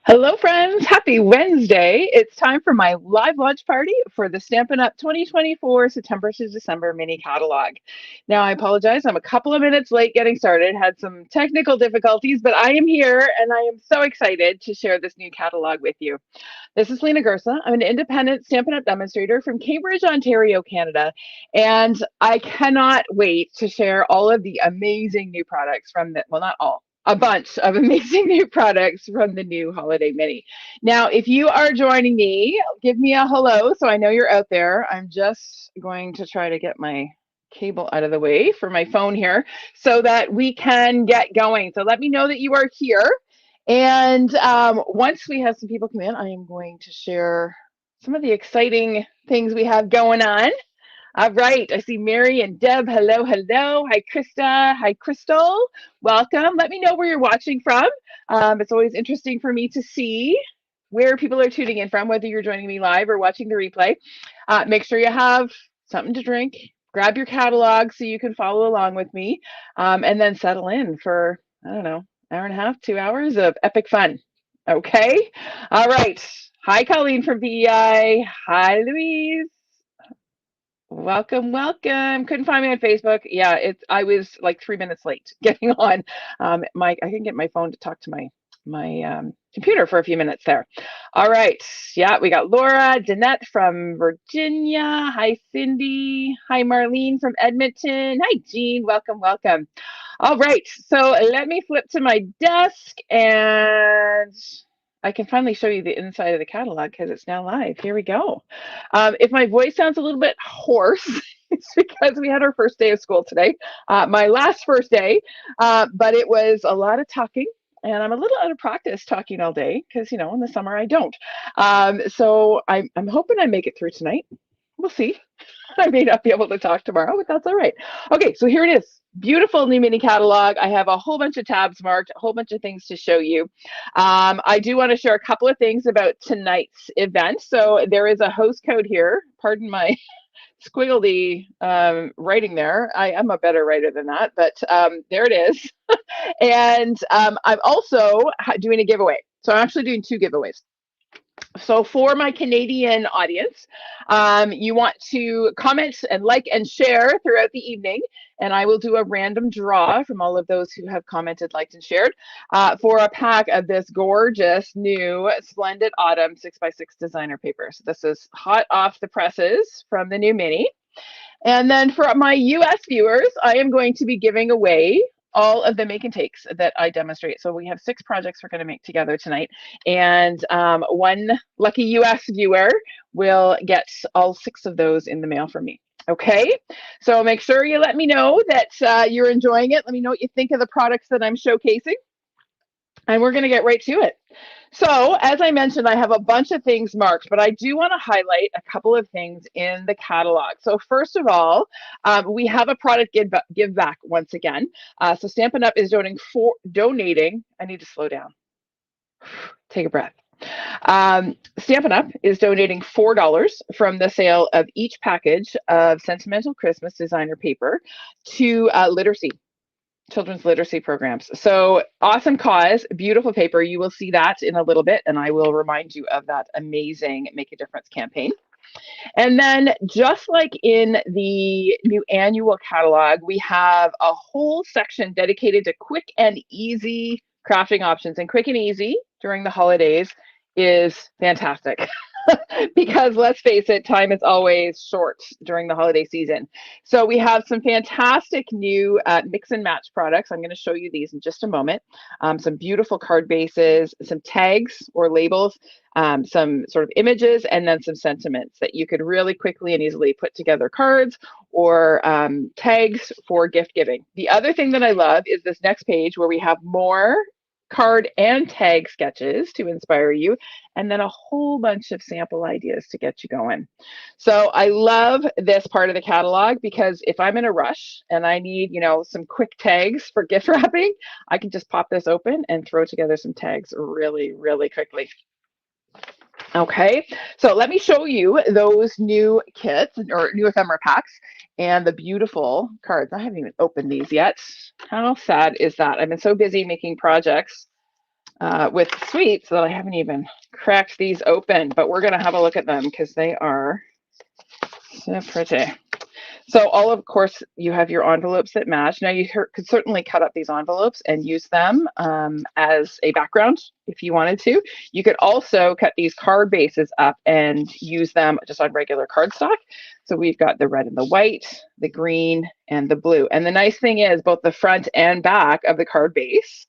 Hello, friends. Happy Wednesday. It's time for my live launch party for the Stampin' Up! 2024 September to December mini catalog. Now, I apologize. I'm a couple of minutes late getting started, had some technical difficulties, but I am here and I am so excited to share this new catalog with you. This is Lena Gersa. I'm an independent Stampin' Up! Demonstrator from Cambridge, Ontario, Canada, and I cannot wait to share all of the amazing new products from the, well, not all, a bunch of amazing new products from the new holiday mini. Now, if you are joining me, give me a hello so I know you're out there. I'm just going to try to get my cable out of the way for my phone here so that we can get going. So let me know that you are here. And once we have some people come in, I am going to share some of the exciting things we have going on. All right, I see Mary and Deb. Hello, hello. Hi, Krista. Hi, Crystal. Welcome. Let me know where you're watching from. It's always interesting for me to see where people are tuning in from, whether you're joining me live or watching the replay. Make sure you have something to drink. Grab your catalog so you can follow along with me, and then settle in for, I don't know, hour and a half, 2 hours of epic fun. Okay. All right. Hi, Colleen from PEI. Hi, Louise. Welcome, welcome. Couldn't find me on Facebook. Yeah, I was like 3 minutes late getting on. I can get my phone to talk to my computer for a few minutes there. All right. Yeah, we got Laura, Danette from Virginia. Hi, Cindy. Hi, Marlene from Edmonton. Hi, Jean. Welcome, welcome. All right. So let me flip to my desk and I can finally show you the inside of the catalog because it's now live. Here we go. If my voice sounds a little bit hoarse, it's because we had our first day of school today, my last first day, but it was a lot of talking. And I'm a little out of practice talking all day because, you know, in the summer I don't. So I'm hoping I make it through tonight. We'll see. I may not be able to talk tomorrow, but that's all right. Okay, so here it is. Beautiful new mini catalog. I have a whole bunch of tabs marked, a whole bunch of things to show you. I do want to share a couple of things about tonight's event. So there is a host code here. Pardon my squiggledy writing there. I'm a better writer than that, but there it is. And I'm also doing a giveaway. So I'm actually doing two giveaways. So for my Canadian audience, you want to comment and like and share throughout the evening, and I will do a random draw from all of those who have commented, liked, and shared for a pack of this gorgeous new Splendid Autumn 6x6 designer paper. So this is hot off the presses from the new mini. And then for my US viewers, I am going to be giving away all of the make and takes that I demonstrate. So we have 6 projects we're going to make together tonight. And one lucky US viewer will get all 6 of those in the mail from me. Okay, so make sure you let me know that you're enjoying it. Let me know what you think of the products that I'm showcasing. And we're going to get right to it. So, as I mentioned, I have a bunch of things marked, but I do want to highlight a couple of things in the catalog. So, first of all, we have a product give back once again. So, Stampin' Up! Is donating. I need to slow down. Take a breath. Stampin' Up! Is donating $4 from the sale of each package of Sentimental Christmas designer paper to literacy. Children's literacy programs. So awesome cause, beautiful paper. You will see that in a little bit, and I will remind you of that amazing Make a Difference campaign. And then just like in the new annual catalog, we have a whole section dedicated to quick and easy crafting options. And quick and easy during the holidays is fantastic. Because let's face it, time is always short during the holiday season. So we have some fantastic new mix and match products. I'm going to show you these in just a moment. Some beautiful card bases, some tags or labels, some sort of images, and then some sentiments that you could really quickly and easily put together cards or tags for gift giving. The other thing that I love is this next page where we have more card and tag sketches to inspire you, and then a whole bunch of sample ideas to get you going. So I love this part of the catalog because if I'm in a rush and I need, you know, some quick tags for gift wrapping, I can just pop this open and throw together some tags really, really quickly. Okay, so let me show you those new kits or new ephemera packs and the beautiful cards. I haven't even opened these yet. How sad is that? I've been so busy making projects with sweets that I haven't even cracked these open, but we're going to have a look at them because they are so pretty. So of course, you have your envelopes that match. Now you could certainly cut up these envelopes and use them as a background if you wanted to. You could also cut these card bases up and use them just on regular cardstock. So we've got the red and the white, the green and the blue. And the nice thing is both the front and back of the card base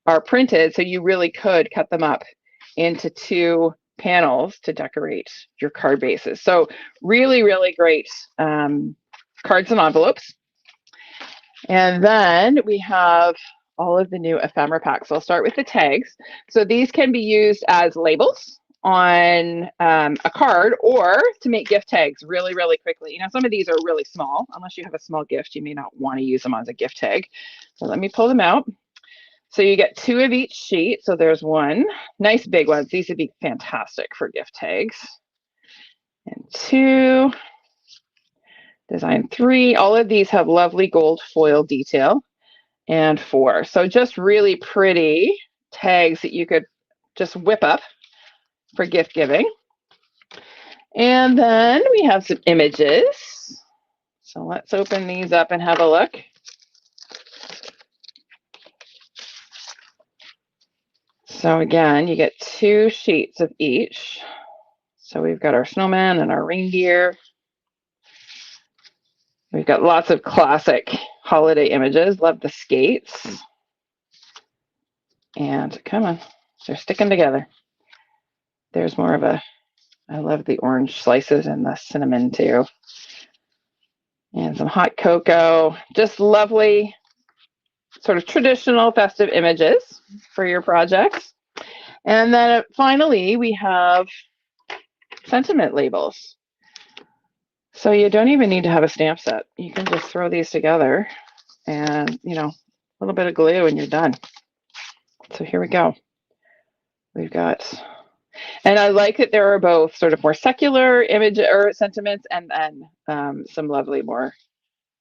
are printed. So you really could cut them up into two panels to decorate your card bases. So really, really great cards and envelopes. And then we have all of the new ephemera packs. So I'll start with the tags. So these can be used as labels on a card or to make gift tags really, really quickly. You know, some of these are really small. Unless you have a small gift, you may not want to use them as a gift tag. So let me pull them out. So you get 2 of each sheet. So there's one. Nice big ones. These would be fantastic for gift tags. And 2. Design 3. All of these have lovely gold foil detail. And 4. So just really pretty tags that you could just whip up for gift giving. And then we have some images. So let's open these up and have a look. So again, you get 2 sheets of each. So we've got our snowman and our reindeer. We've got lots of classic holiday images. Love the skates. And come on, they're sticking together. There's more of a, I love the orange slices and the cinnamon too. And some hot cocoa, just lovely sort of traditional festive images for your projects. And then finally, we have sentiment labels. So you don't even need to have a stamp set. You can just throw these together and, you know, a little bit of glue and you're done. So here we go. We've got, and I like that there are both sort of more secular image or sentiments and then some lovely more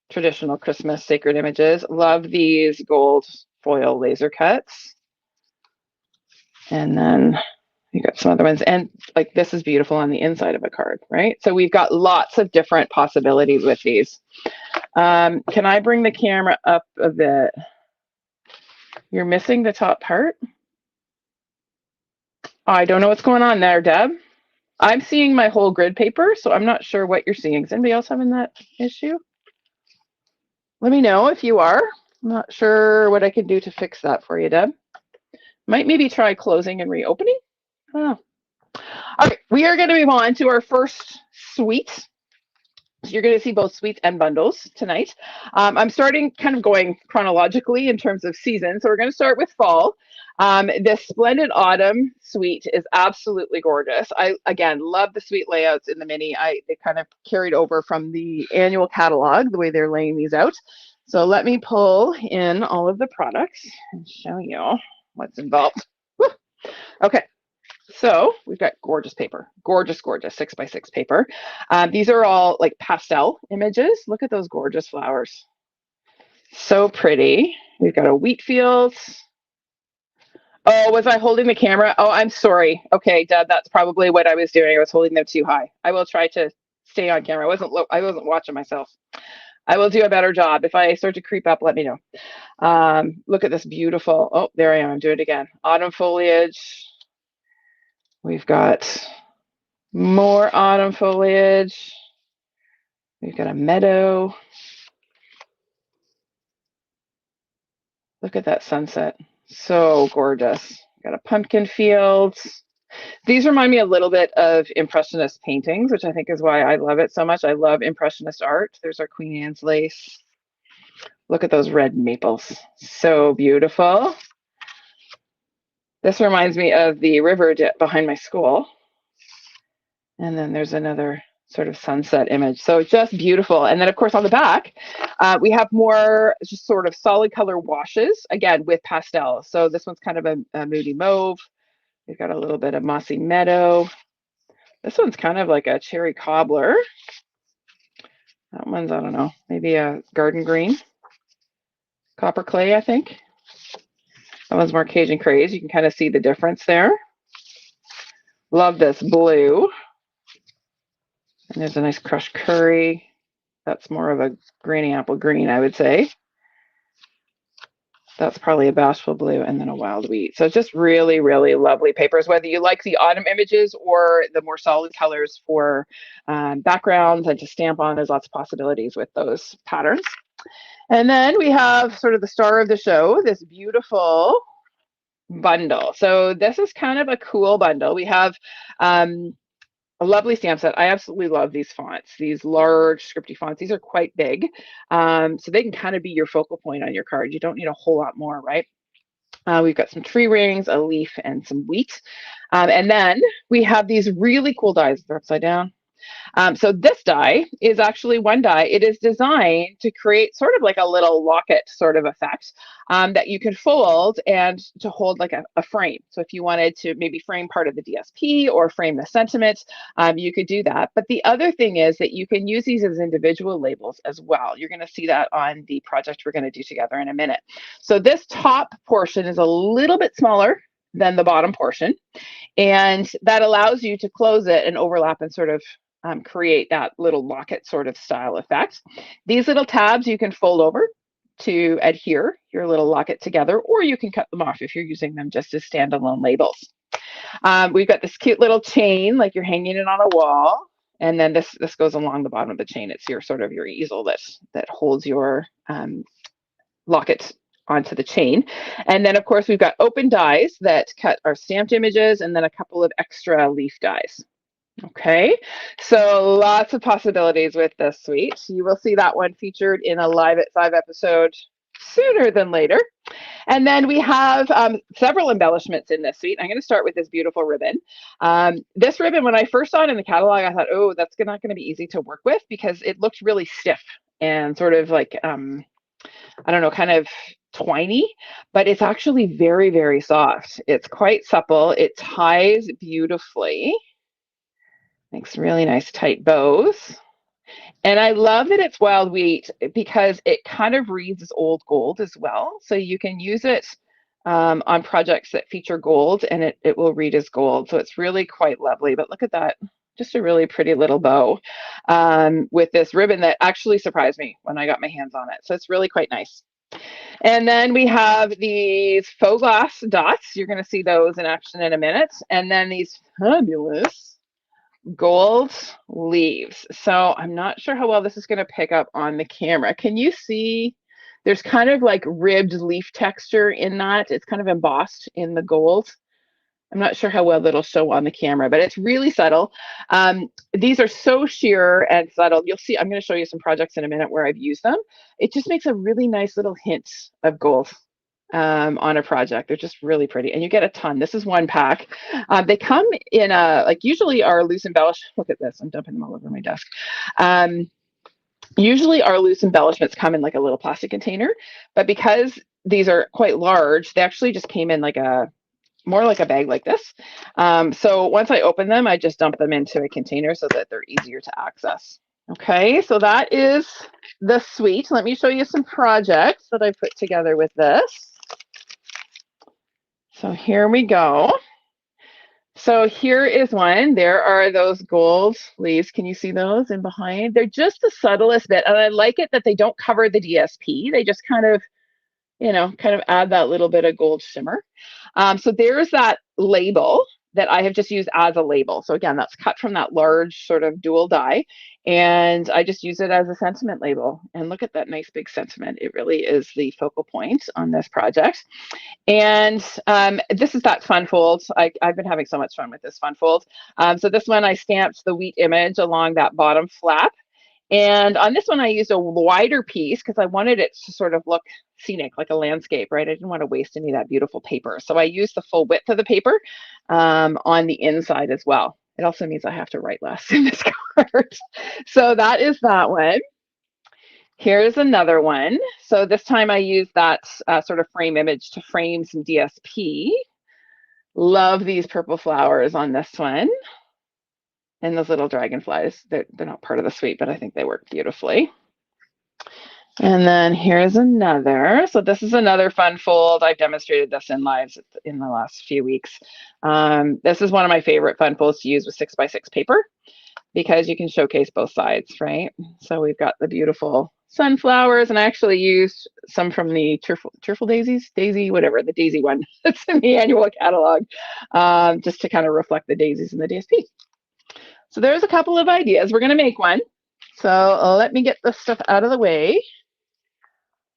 traditional Christmas sacred images. Love these gold foil laser cuts. And then you got some other ones. And like this is beautiful on the inside of a card, right? So we've got lots of different possibilities with these. Can I bring the camera up a bit? You're missing the top part. I don't know what's going on there, Deb. I'm seeing my whole grid paper, so I'm not sure what you're seeing. Is anybody else having that issue? Let me know if you are. I'm not sure what I can do to fix that for you, Deb. Might maybe try closing and reopening. Oh. Okay, we are going to move on to our first suite. So you're going to see both suites and bundles tonight. I'm starting kind of going chronologically in terms of season. So we're going to start with fall. This Splendid Autumn suite is absolutely gorgeous. I, again, love the suite layouts in the mini. They kind of carried over from the annual catalog, the way they're laying these out. So let me pull in all of the products and show you what's involved. Woo! Okay. So we've got gorgeous paper, gorgeous 6x6 paper. These are all like pastel images. Look at those gorgeous flowers. So pretty. We've got a wheat field. Oh, was I holding the camera? Oh, I'm sorry. Okay, Dad, that's probably what I was doing. I was holding them too high. I will try to stay on camera. I wasn't watching myself. I will do a better job. If I start to creep up, let me know. Look at this beautiful, oh, there I am. I'm doing it again. Autumn foliage. We've got more autumn foliage. We've got a meadow. Look at that sunset. So gorgeous. Got a pumpkin field. These remind me a little bit of Impressionist paintings, which I think is why I love it so much. I love Impressionist art. There's our Queen Anne's lace. Look at those red maples. So beautiful. This reminds me of the river behind my school. And then there's another sort of sunset image. So just beautiful. And then, of course, on the back, we have more just sort of solid color washes, again, with pastels. So this one's kind of a moody mauve. We've got a little bit of mossy meadow. This one's kind of like a cherry cobbler. That one's, I don't know, maybe a garden green. Copper clay, I think. That one's more Cajun Craze. You can kind of see the difference there. Love this blue. And there's a nice crushed curry. That's more of a granny apple green, I would say. That's probably a bashful blue, and then a wild wheat. So just really, really lovely papers, whether you like the autumn images or the more solid colors for backgrounds and to stamp on. There's lots of possibilities with those patterns. And then we have sort of the star of the show, this beautiful bundle. So this is kind of a cool bundle. We have a lovely stamp set. I absolutely love these fonts, these large scripty fonts. These are quite big. So they can kind of be your focal point on your card. You don't need a whole lot more, right? We've got some tree rings, a leaf, and some wheat. And then we have these really cool dies. They're upside down. So this die is actually one die. It is designed to create sort of like a little locket sort of effect that you can fold and to hold like a frame. So if you wanted to maybe frame part of the DSP or frame the sentiment, you could do that. But the other thing is that you can use these as individual labels as well. You're going to see that on the project we're going to do together in a minute. So this top portion is a little bit smaller than the bottom portion, and that allows you to close it and overlap and sort of create that little locket sort of style effect. These little tabs you can fold over to adhere your little locket together, or you can cut them off if you're using them just as standalone labels. We've got this cute little chain, like you're hanging it on a wall, and then this goes along the bottom of the chain. It's your sort of your easel that holds your locket onto the chain. And then of course we've got open dies that cut our stamped images, and then a couple of extra leaf dies. Okay, so lots of possibilities with this suite. You will see that one featured in a Live at 5 episode sooner than later. And then we have several embellishments in this suite. I'm going to start with this beautiful ribbon. This ribbon, when I first saw it in the catalog, I thought, oh, that's not going to be easy to work with because it looked really stiff and sort of like, I don't know, kind of twiny, but it's actually very, very soft. It's quite supple. It ties beautifully. Makes really nice tight bows. And I love that it's wild wheat because it kind of reads as old gold as well. So you can use it on projects that feature gold, and it will read as gold. So it's really quite lovely. But look at that. Just a really pretty little bow with this ribbon that actually surprised me when I got my hands on it. So it's really quite nice. And then we have these faux glass dots. You're going to see those in action in a minute. And then these fabulous gold leaves. So I'm not sure how well this is going to pick up on the camera. Can you see there's kind of like ribbed leaf texture in that? It's kind of embossed in the gold. I'm not sure how well that'll show on the camera, but it's really subtle. These are so sheer and subtle. You'll see, I'm going to show you some projects in a minute where I've used them. It just makes a really nice little hint of gold on a project. They're just really pretty, and you get a ton. This is one pack. They come in like usually our loose embellishments. Look at this, I'm dumping them all over my desk. Usually our loose embellishments come in like a little plastic container, but because these are quite large, they actually just came in like more like a bag like this. So once I open them, I just dump them into a container so that they're easier to access. Okay, so that is the suite. Let me show you some projects that I put together with this. So here we go. So here is one. There are those gold leaves. Can you see those in behind? They're just the subtlest bit. And I like it that they don't cover the DSP. They just kind of, kind of add that little bit of gold shimmer. So there's that label that I have just used as a label. So again, that's cut from that large sort of dual die. And I just use it as a sentiment label. And look at that nice big sentiment. It really is the focal point on this project. And this is that fun fold. I've been having so much fun with this fun fold. So this one, I stamped the wheat image along that bottom flap. And on this one, I used a wider piece because I wanted it to sort of look scenic, like a landscape, right? I didn't want to waste any of that beautiful paper. So I used the full width of the paper on the inside as well. It also means I have to write less in this card. So that is that one. Here's another one. So this time I used that sort of frame image to frame some DSP. Love these purple flowers on this one. And those little dragonflies, they're not part of the suite, but I think they work beautifully. And then here's another. So this is another fun fold. I've demonstrated this in lives in the last few weeks. This is one of my favorite fun folds to use with 6x6 paper because you can showcase both sides, right? So we've got the beautiful sunflowers, and I actually used some from the Cheerful Daisies, whatever, the daisy one that's in the annual catalog, just to kind of reflect the daisies in the DSP. So there's a couple of ideas. We're going to make one. So let me get this stuff out of the way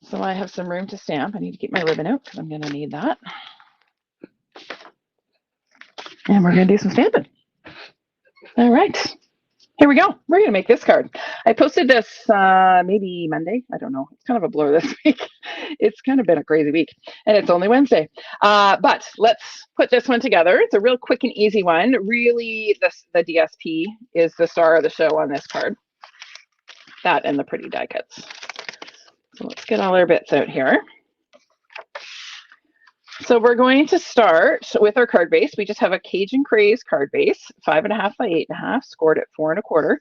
so I have some room to stamp. I need to keep my ribbon out because I'm going to need that. And we're going to do some stamping. All right. Here we go. We're going to make this card. I posted this maybe Monday. I don't know. It's kind of a blur this week. It's kind of been a crazy week, and it's only Wednesday. But let's put this one together. It's a real quick and easy one. Really, the DSP is the star of the show on this card. That and the pretty die cuts. So let's get all our bits out here. So we're going to start with our card base. We just have a Cajun Craze card base, 5.5 by 8.5, scored at 4 1/4.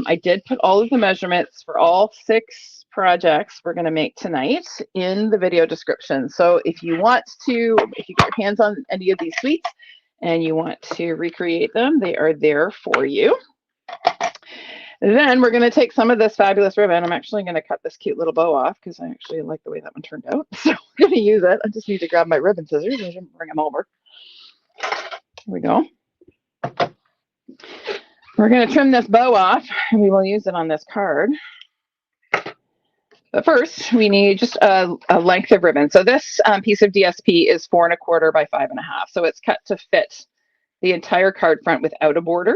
I did put all of the measurements for all 6 projects we're going to make tonight in the video description. So if you get your hands on any of these suites and you want to recreate them, they are there for you. Then we're going to take some of this fabulous ribbon. I'm actually going to cut this cute little bow off because I actually like the way that one turned out. So we're going to use it. I just need to grab my ribbon scissors. I didn't bring them over. Here we go. We're going to trim this bow off, and we will use it on this card. But first, we need just a length of ribbon. So this piece of DSP is 4 1/4 by 5.5. So it's cut to fit the entire card front without a border.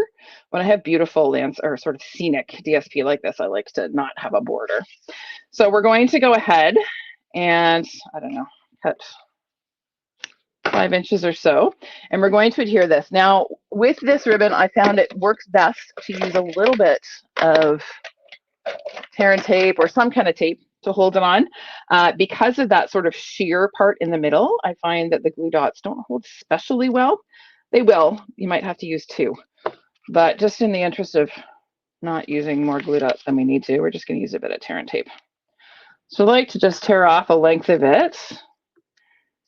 When I have beautiful or sort of scenic DSP like this, I like to not have a border. So we're going to go ahead and, I don't know, cut 5 inches or so, and we're going to adhere this. Now, with this ribbon, I found it works best to use a little bit of tear and tape or some kind of tape to hold it on. Because of that sort of sheer part in the middle, I find that the glue dots don't hold especially well. They will. You might have to use 2. But just in the interest of not using more glue dots than we need to, we're just going to use a bit of tear and tape. So I like to just tear off a length of it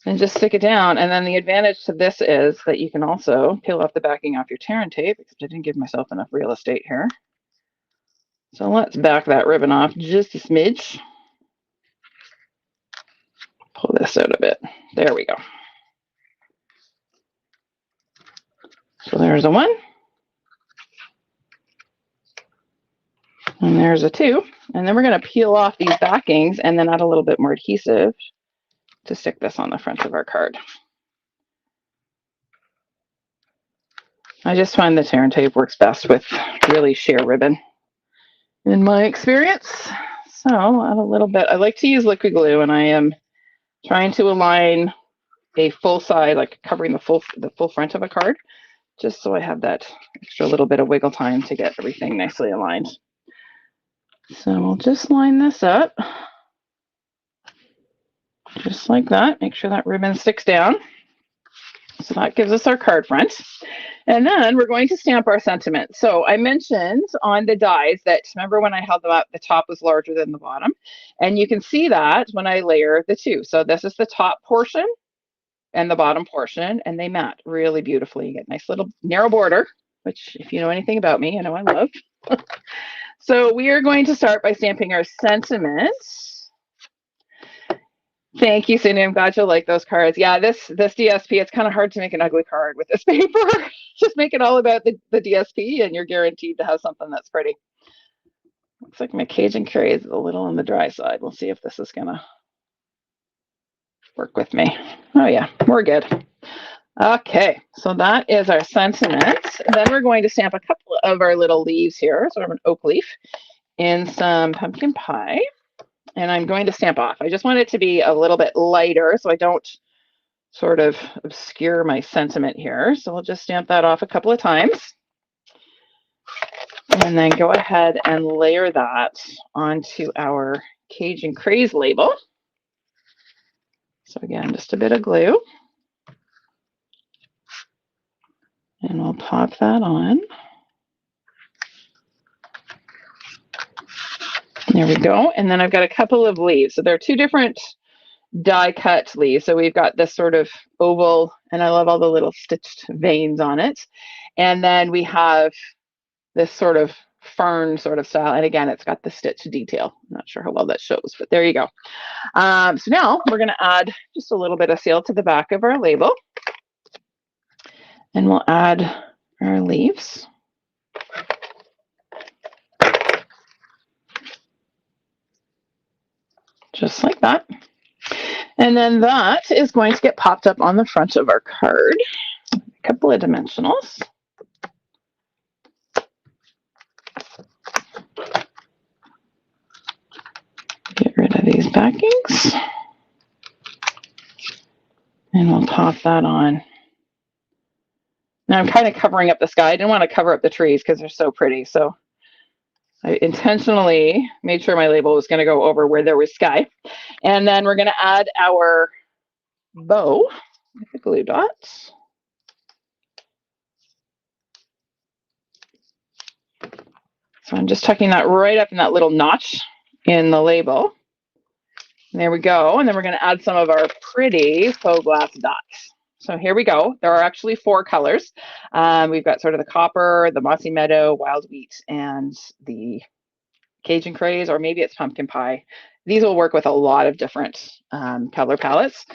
and just stick it down. And then the advantage to this is that you can also peel off the backing off your tear and tape, except I didn't give myself enough real estate here. So let's back that ribbon off just a smidge. Pull this out a bit. There we go. So there's a 1. And there's a 2. And then we're going to peel off these backings and then add a little bit more adhesive to stick this on the front of our card. I just find the tear and tape works best with really sheer ribbon in my experience. So I'll add a little bit. I like to use liquid glue, and I am trying to align a full side, like covering the full front of a card, just so I have that extra little bit of wiggle time to get everything nicely aligned. So we'll just line this up just like that. Make sure that ribbon sticks down. So that gives us our card front. And then we're going to stamp our sentiment. So I mentioned on the dies that, remember when I held them up, the top was larger than the bottom. And you can see that when I layer the 2. So this is the top portion and the bottom portion, and they mat really beautifully. You get a nice little narrow border, which if you know anything about me, I know I love. So we are going to start by stamping our sentiment. Thank you, Cindy. I'm glad you'll like those cards. Yeah, this DSP, it's kind of hard to make an ugly card with this paper. Just make it all about the DSP and you're guaranteed to have something that's pretty. Looks like my Cajun Craze is a little on the dry side. We'll see if this is going to work with me. Oh yeah, we're good. Okay, so that is our sentiment. Then we're going to stamp a couple of our little leaves here, sort of an oak leaf, in some pumpkin pie. And I'm going to stamp off. I just want it to be a little bit lighter so I don't sort of obscure my sentiment here. So we'll just stamp that off a couple of times. And then go ahead and layer that onto our Cajun Craze label. So again, just a bit of glue. And we'll pop that on. There we go. And then I've got a couple of leaves. So there are two different die cut leaves. So we've got this sort of oval, and I love all the little stitched veins on it. And then we have this sort of fern sort of style. And again, it's got the stitch detail. I'm not sure how well that shows, but there you go. So now we're going to add just a little bit of seal to the back of our label. And we'll add our leaves. Just like that. And then that is going to get popped up on the front of our card. A couple of dimensionals. Get rid of these backings. And we'll pop that on. Now I'm kind of covering up the sky. I didn't want to cover up the trees because they're so pretty. So I intentionally made sure my label was going to go over where there was sky. And then we're going to add our bow with the glue dots. So I'm just tucking that right up in that little notch in the label. And there we go. And then we're going to add some of our pretty faux glass dots. So here we go. There are actually 4 colors. We've got sort of the copper, the mossy meadow, wild wheat, and the Cajun Craze, or maybe it's pumpkin pie. These will work with a lot of different color palettes.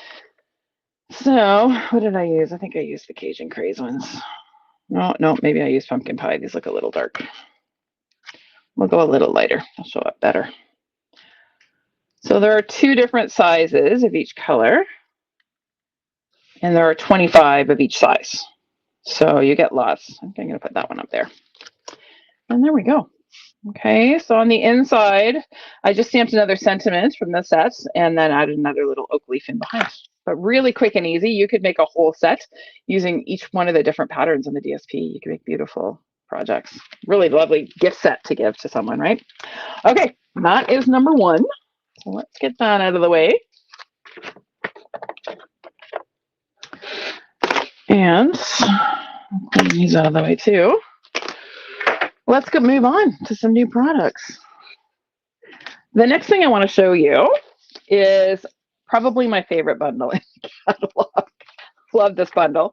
So what did I use? I think I used the Cajun Craze ones. No, maybe I used pumpkin pie. These look a little dark. We'll go a little lighter. They'll show up better. So there are 2 different sizes of each color. And there are 25 of each size. So you get lots. I'm going to put that one up there. And there we go. Okay, so on the inside, I just stamped another sentiment from the set and then added another little oak leaf in behind. But really quick and easy. You could make a whole set using each one of the different patterns in the DSP. You can make beautiful projects. Really lovely gift set to give to someone, right? Okay, that is number 1. So let's get that out of the way. And clean these out of the way too. Let's move on to some new products. The next thing I want to show you is probably my favorite bundle in the catalog. Love this bundle.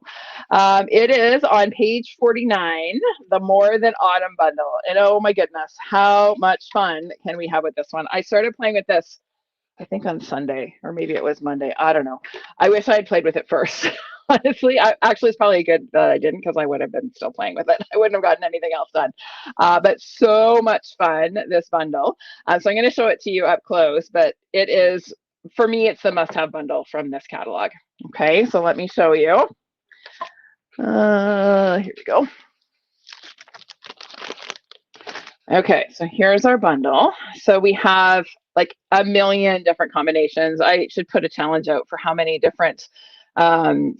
It is on page 49, the More Than Autumn bundle. And oh my goodness, how much fun can we have with this one? I started playing with this, I think on Sunday, or maybe it was Monday. I don't know. I wish I had played with it first. Honestly, actually, it's probably good that I didn't, because I would have been still playing with it. I wouldn't have gotten anything else done. But so much fun, this bundle. So I'm going to show it to you up close, but it is, for me, it's the must-have bundle from this catalog. Okay, so let me show you. Here we go. Okay, so here's our bundle. So we have like a million different combinations. I should put a challenge out for how many different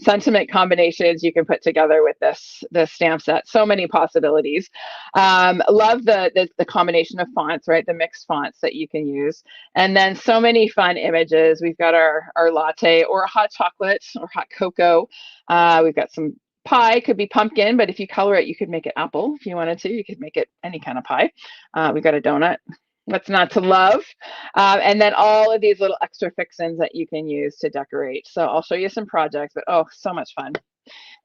sentiment combinations you can put together with this stamp set. So many possibilities. Love the combination of fonts, right? The mixed fonts that you can use. And then so many fun images. We've got our latte or hot chocolate or hot cocoa. We've got some pie, could be pumpkin, but if you color it, you could make it apple if you wanted to. You could make it any kind of pie. We've got a donut. What's not to love? And then all of these little extra fixins that you can use to decorate. So I'll show you some projects, but oh, so much fun.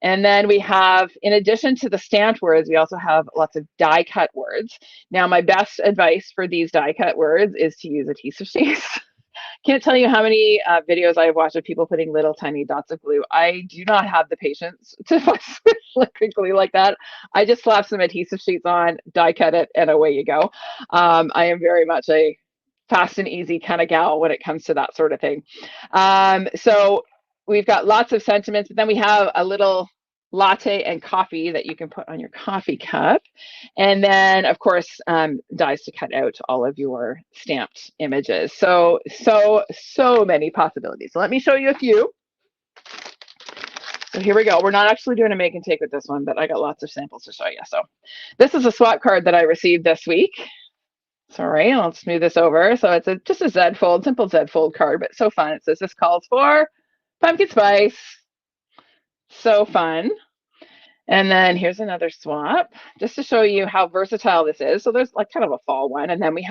And then we have, in addition to the stamped words, we also have lots of die cut words. Now, my best advice for these die cut words is to use adhesive sheets. Can't tell you how many videos I've watched of people putting little tiny dots of glue. I do not have the patience to liquid glue like that. I just slap some adhesive sheets on, die cut it, and away you go. I am very much a fast and easy kind of gal when it comes to that sort of thing. So we've got lots of sentiments, but then we have a little latte and coffee that you can put on your coffee cup. And then, of course, dies to cut out all of your stamped images. So many possibilities. So let me show you a few. So here we go. We're not actually doing a make and take with this one, but I got lots of samples to show you. So this is a swap card that I received this week. Sorry, I'll smooth this over. So it's just a Z fold, simple Z fold card, but so fun. It says this calls for pumpkin spice. So fun. And then here's another swap just to show you how versatile this is. So there's like kind of a fall one. And then we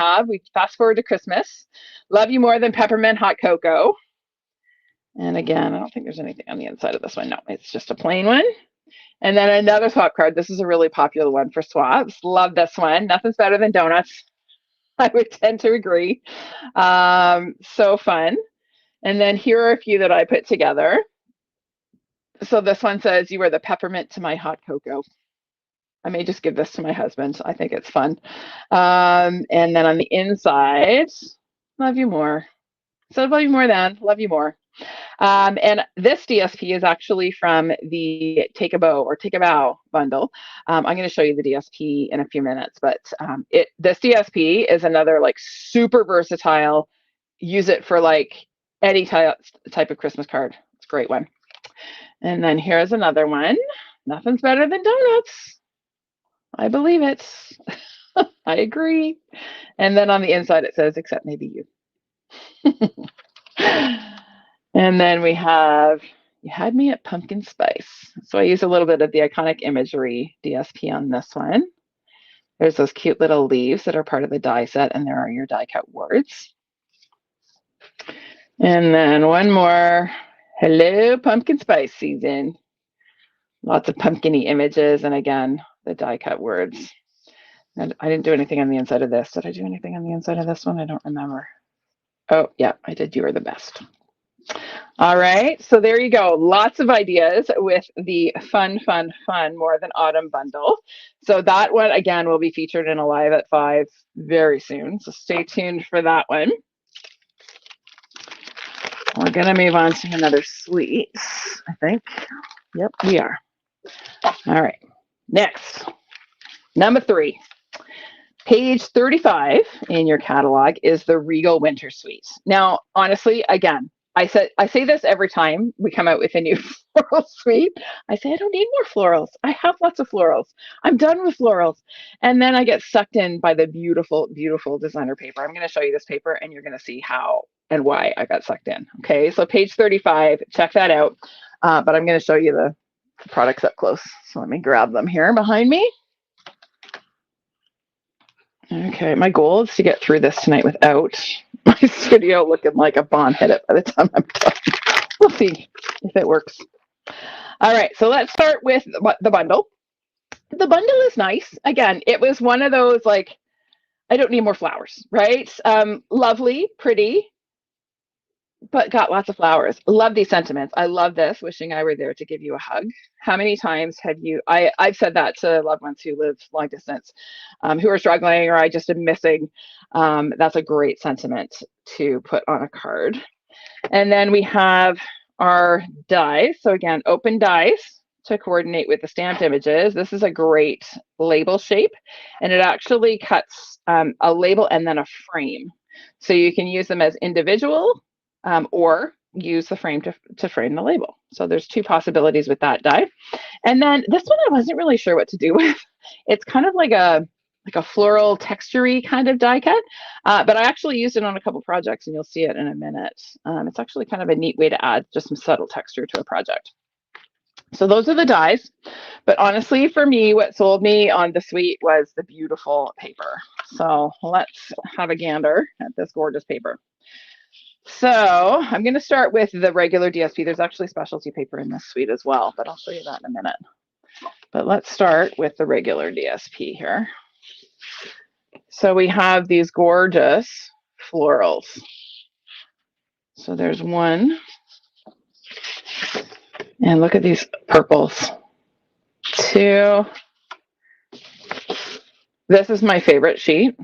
fast forward to Christmas. Love You More Than Peppermint Hot Cocoa. And again, I don't think there's anything on the inside of this one. No, it's just a plain one. And then another swap card. This is a really popular one for swaps. Love this one. Nothing's better than donuts. I would tend to agree. So fun. And then here are a few that I put together. So this one says, "You are the peppermint to my hot cocoa." I may just give this to my husband. I think it's fun. And then on the inside, "Love you more." So love you more than, love you more. And this DSP is actually from the Take a Bow or Take a Bow bundle. I'm going to show you the DSP in a few minutes, but this DSP is another like super versatile. Use it for like any type of Christmas card. It's a great one. And then here's another one. Nothing's better than donuts. I believe it. I agree. And then on the inside it says, "Except maybe you." And then we have, "You Had Me at Pumpkin Spice." So I use a little bit of the iconic imagery DSP on this one. There's those cute little leaves that are part of the die set, and there are your die cut words. And then one more, "Hello, pumpkin spice season." Lots of pumpkin-y images, and again, the die cut words. And I didn't do anything on the inside of this. Did I do anything on the inside of this one? I don't remember. Oh, yeah, I did. "You Are the Best." All right, so there you go. Lots of ideas with the fun More Than Autumn bundle. So that one, again, will be featured in a live at 5 very soon. So stay tuned for that one. We're going to move on to another suite, I think. Yep, we are. All right, next, number 3. Page 35 in your catalog is the Regal Winter Suite. Now, honestly, again, I say this every time we come out with a new floral suite. I say, I don't need more florals. I have lots of florals. I'm done with florals. And then I get sucked in by the beautiful, beautiful designer paper. I'm going to show you this paper and you're going to see how and why I got sucked in. Okay, so page 35, check that out. But I'm going to show you the products up close. So let me grab them here behind me. Okay, my goal is to get through this tonight without my studio looking like a bomb hit it by the time I'm done. We'll see if it works. All right, so let's start with the bundle. The bundle is nice. Again, it was one of those like, I don't need more flowers, right? Lovely, pretty, but got lots of flowers. Love these sentiments. I love this. Wishing I were there to give you a hug. How many times have you, I've said that to loved ones who live long distance, who are struggling, or I just am missing. That's a great sentiment to put on a card. And then we have our dies. So again, open dies to coordinate with the stamped images. This is a great label shape, and it actually cuts a label and then a frame. So you can use them as individual or use the frame to frame the label. So there's 2 possibilities with that die. And then this one I wasn't really sure what to do with. It's kind of like a floral texture-y kind of die cut, but I actually used it on a couple projects, and you'll see it in a minute. It's actually kind of a neat way to add just some subtle texture to a project. So those are the dies, but honestly, for me, what sold me on the suite was the beautiful paper. So let's have a gander at this gorgeous paper. So I'm going to start with the regular DSP. There's actually specialty paper in this suite as well, but I'll show you that in a minute. But let's start with the regular DSP here. So we have these gorgeous florals. So there's one. And look at these purples. 2. This is my favorite sheet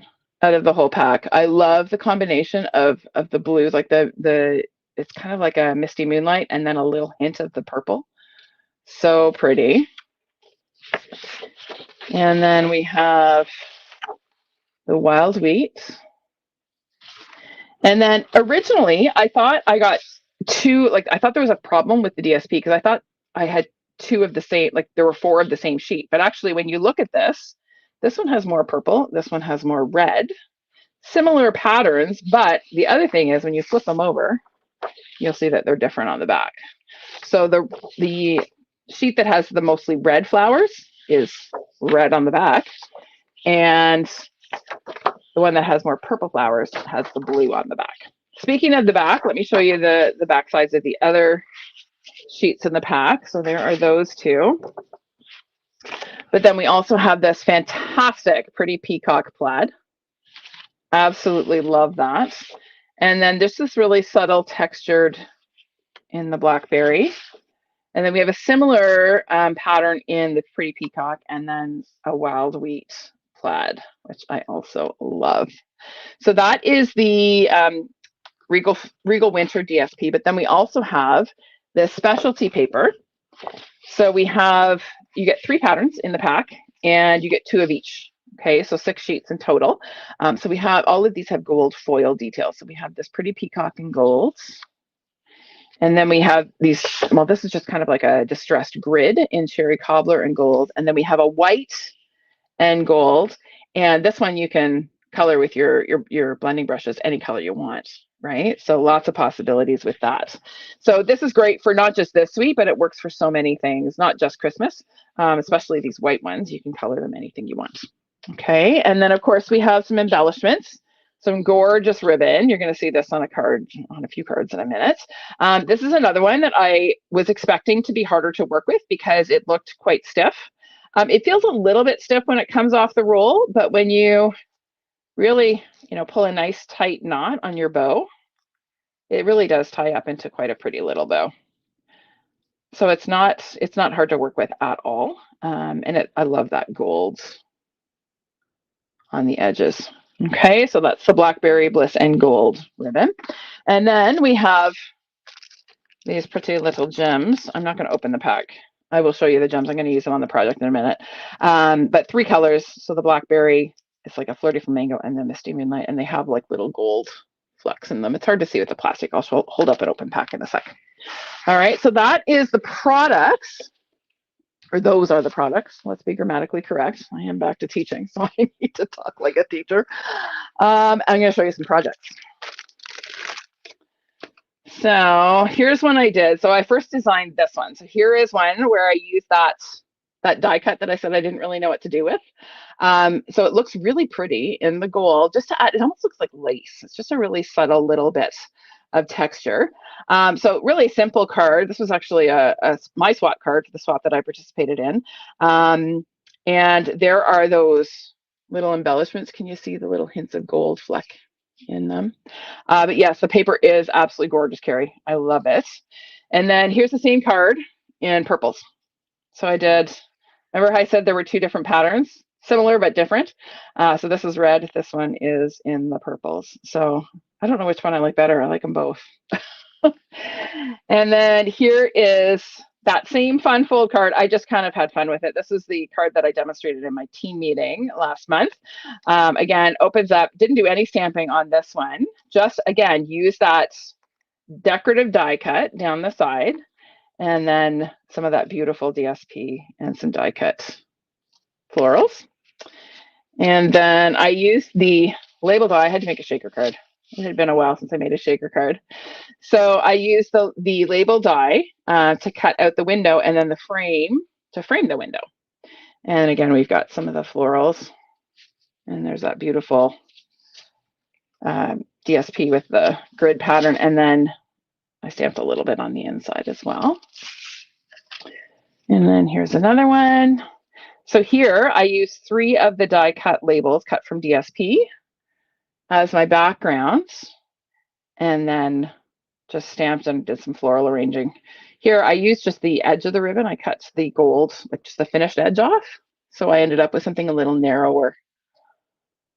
out of the whole pack. I love the combination of the blues, like it's kind of like a misty moonlight and then a little hint of the purple. So pretty. And then we have the wild wheat. And then originally I thought I got 2, like I thought there was a problem with the DSP because I thought I had 2 of the same, like there were 4 of the same sheet. But actually when you look at this one has more purple, this one has more red. Similar patterns, but the other thing is when you flip them over, you'll see that they're different on the back. So the sheet that has the mostly red flowers is red on the back, and the one that has more purple flowers has the blue on the back. Speaking of the back, let me show you the back sides of the other sheets in the pack. So there are those two. But then we also have this fantastic pretty peacock plaid. Absolutely love that. And then there's this really subtle textured in the blackberry. And then we have a similar pattern in the pretty peacock, and then a wild wheat plaid, which I also love. So that is the Regal Winter DSP, but then we also have this specialty paper. So we have, you get 3 patterns in the pack, and you get 2 of each. Okay, so 6 sheets in total. So we have, all of these have gold foil details. So we have this pretty peacock in gold. And then we have these, well, this is just kind of like a distressed grid in cherry cobbler and gold. And then we have a white and gold. And this one you can color with your blending brushes any color you want, right? So lots of possibilities with that. So this is great for not just this suite, but it works for so many things, not just Christmas, especially these white ones. You can color them anything you want. Okay, and then of course we have some embellishments. Some gorgeous ribbon. You're going to see this on a card, on a few cards in a minute. This is another one that I was expecting to be harder to work with because it looked quite stiff. It feels a little bit stiff when it comes off the roll, but when you really, pull a nice tight knot on your bow, it really does tie up into quite a pretty little bow. So it's not hard to work with at all. And I love that gold on the edges. Okay, so that's the Blackberry Bliss and gold ribbon. And then we have these pretty little gems. I'm not going to open the pack. I will show you the gems. I'm going to use them on the project in a minute. But 3 colors. So the Blackberry, it's like a flirty flamingo, and then Misty Moonlight, and they have like little gold flecks in them. It's hard to see with the plastic. I'll hold up an open pack in a sec. All right, so that is the products. Or those are the products. Let's be grammatically correct. I am back to teaching, so I need to talk like a teacher. I'm going to show you some projects. So here's one I did. So I first designed this one. So here is one where I used that die cut that I said I didn't really know what to do with. So it looks really pretty in the gold. Just to add, it almost looks like lace. It's just a really subtle little bit of texture. So really simple card. This was actually my swap card, the swap that I participated in. And there are those little embellishments. Can you see the little hints of gold fleck in them? But yes, the paper is absolutely gorgeous, Carrie. I love it. And then here's the same card in purples. So I did, remember how I said there were 2 different patterns? Similar but different. So this is red. This one is in the purples. So I don't know which one I like better. I like them both. And then here is that same fun fold card. I just kind of had fun with it. This is the card that I demonstrated in my team meeting last month. Again, opens up, didn't do any stamping on this one. Just, again, use that decorative die cut down the side, and then some of that beautiful DSP and some die cut florals. And then I used the label die. I had to make a shaker card. It had been a while since I made a shaker card. So I used the label die to cut out the window, and then the frame to frame the window. And again, we've got some of the florals, and there's that beautiful DSP with the grid pattern. And then I stamped a little bit on the inside as well. And then here's another one. So here I used 3 of the die cut labels cut from DSP as my backgrounds, and then just stamped and did some floral arranging. Here I used just the edge of the ribbon. I cut the gold, like just the finished edge off. So I ended up with something a little narrower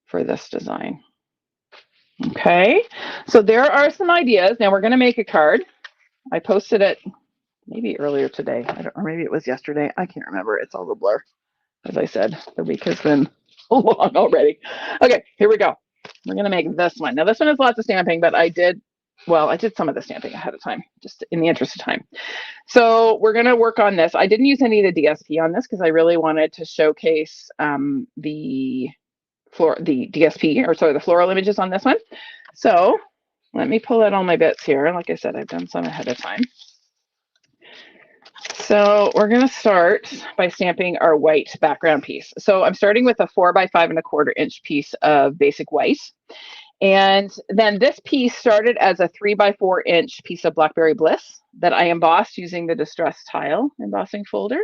for this design. Okay, so there are some ideas. Now we're going to make a card. I posted it maybe earlier today, or maybe it was yesterday. I can't remember. It's all a blur. As I said, the week has been long already. Okay, here we go. We're going to make this one. Now, this one has lots of stamping, but I did some of the stamping ahead of time, just in the interest of time. So we're going to work on this. I didn't use any of the DSP on this because I really wanted to showcase the DSP, or sorry, the floral images on this one. So let me pull out all my bits here. Like I said, I've done some ahead of time. So we're going to start by stamping our white background piece. So I'm starting with a 4 by 5¼ inch piece of basic white. And then this piece started as a 3 by 4 inch piece of Blackberry Bliss that I embossed using the Distress Tile embossing folder.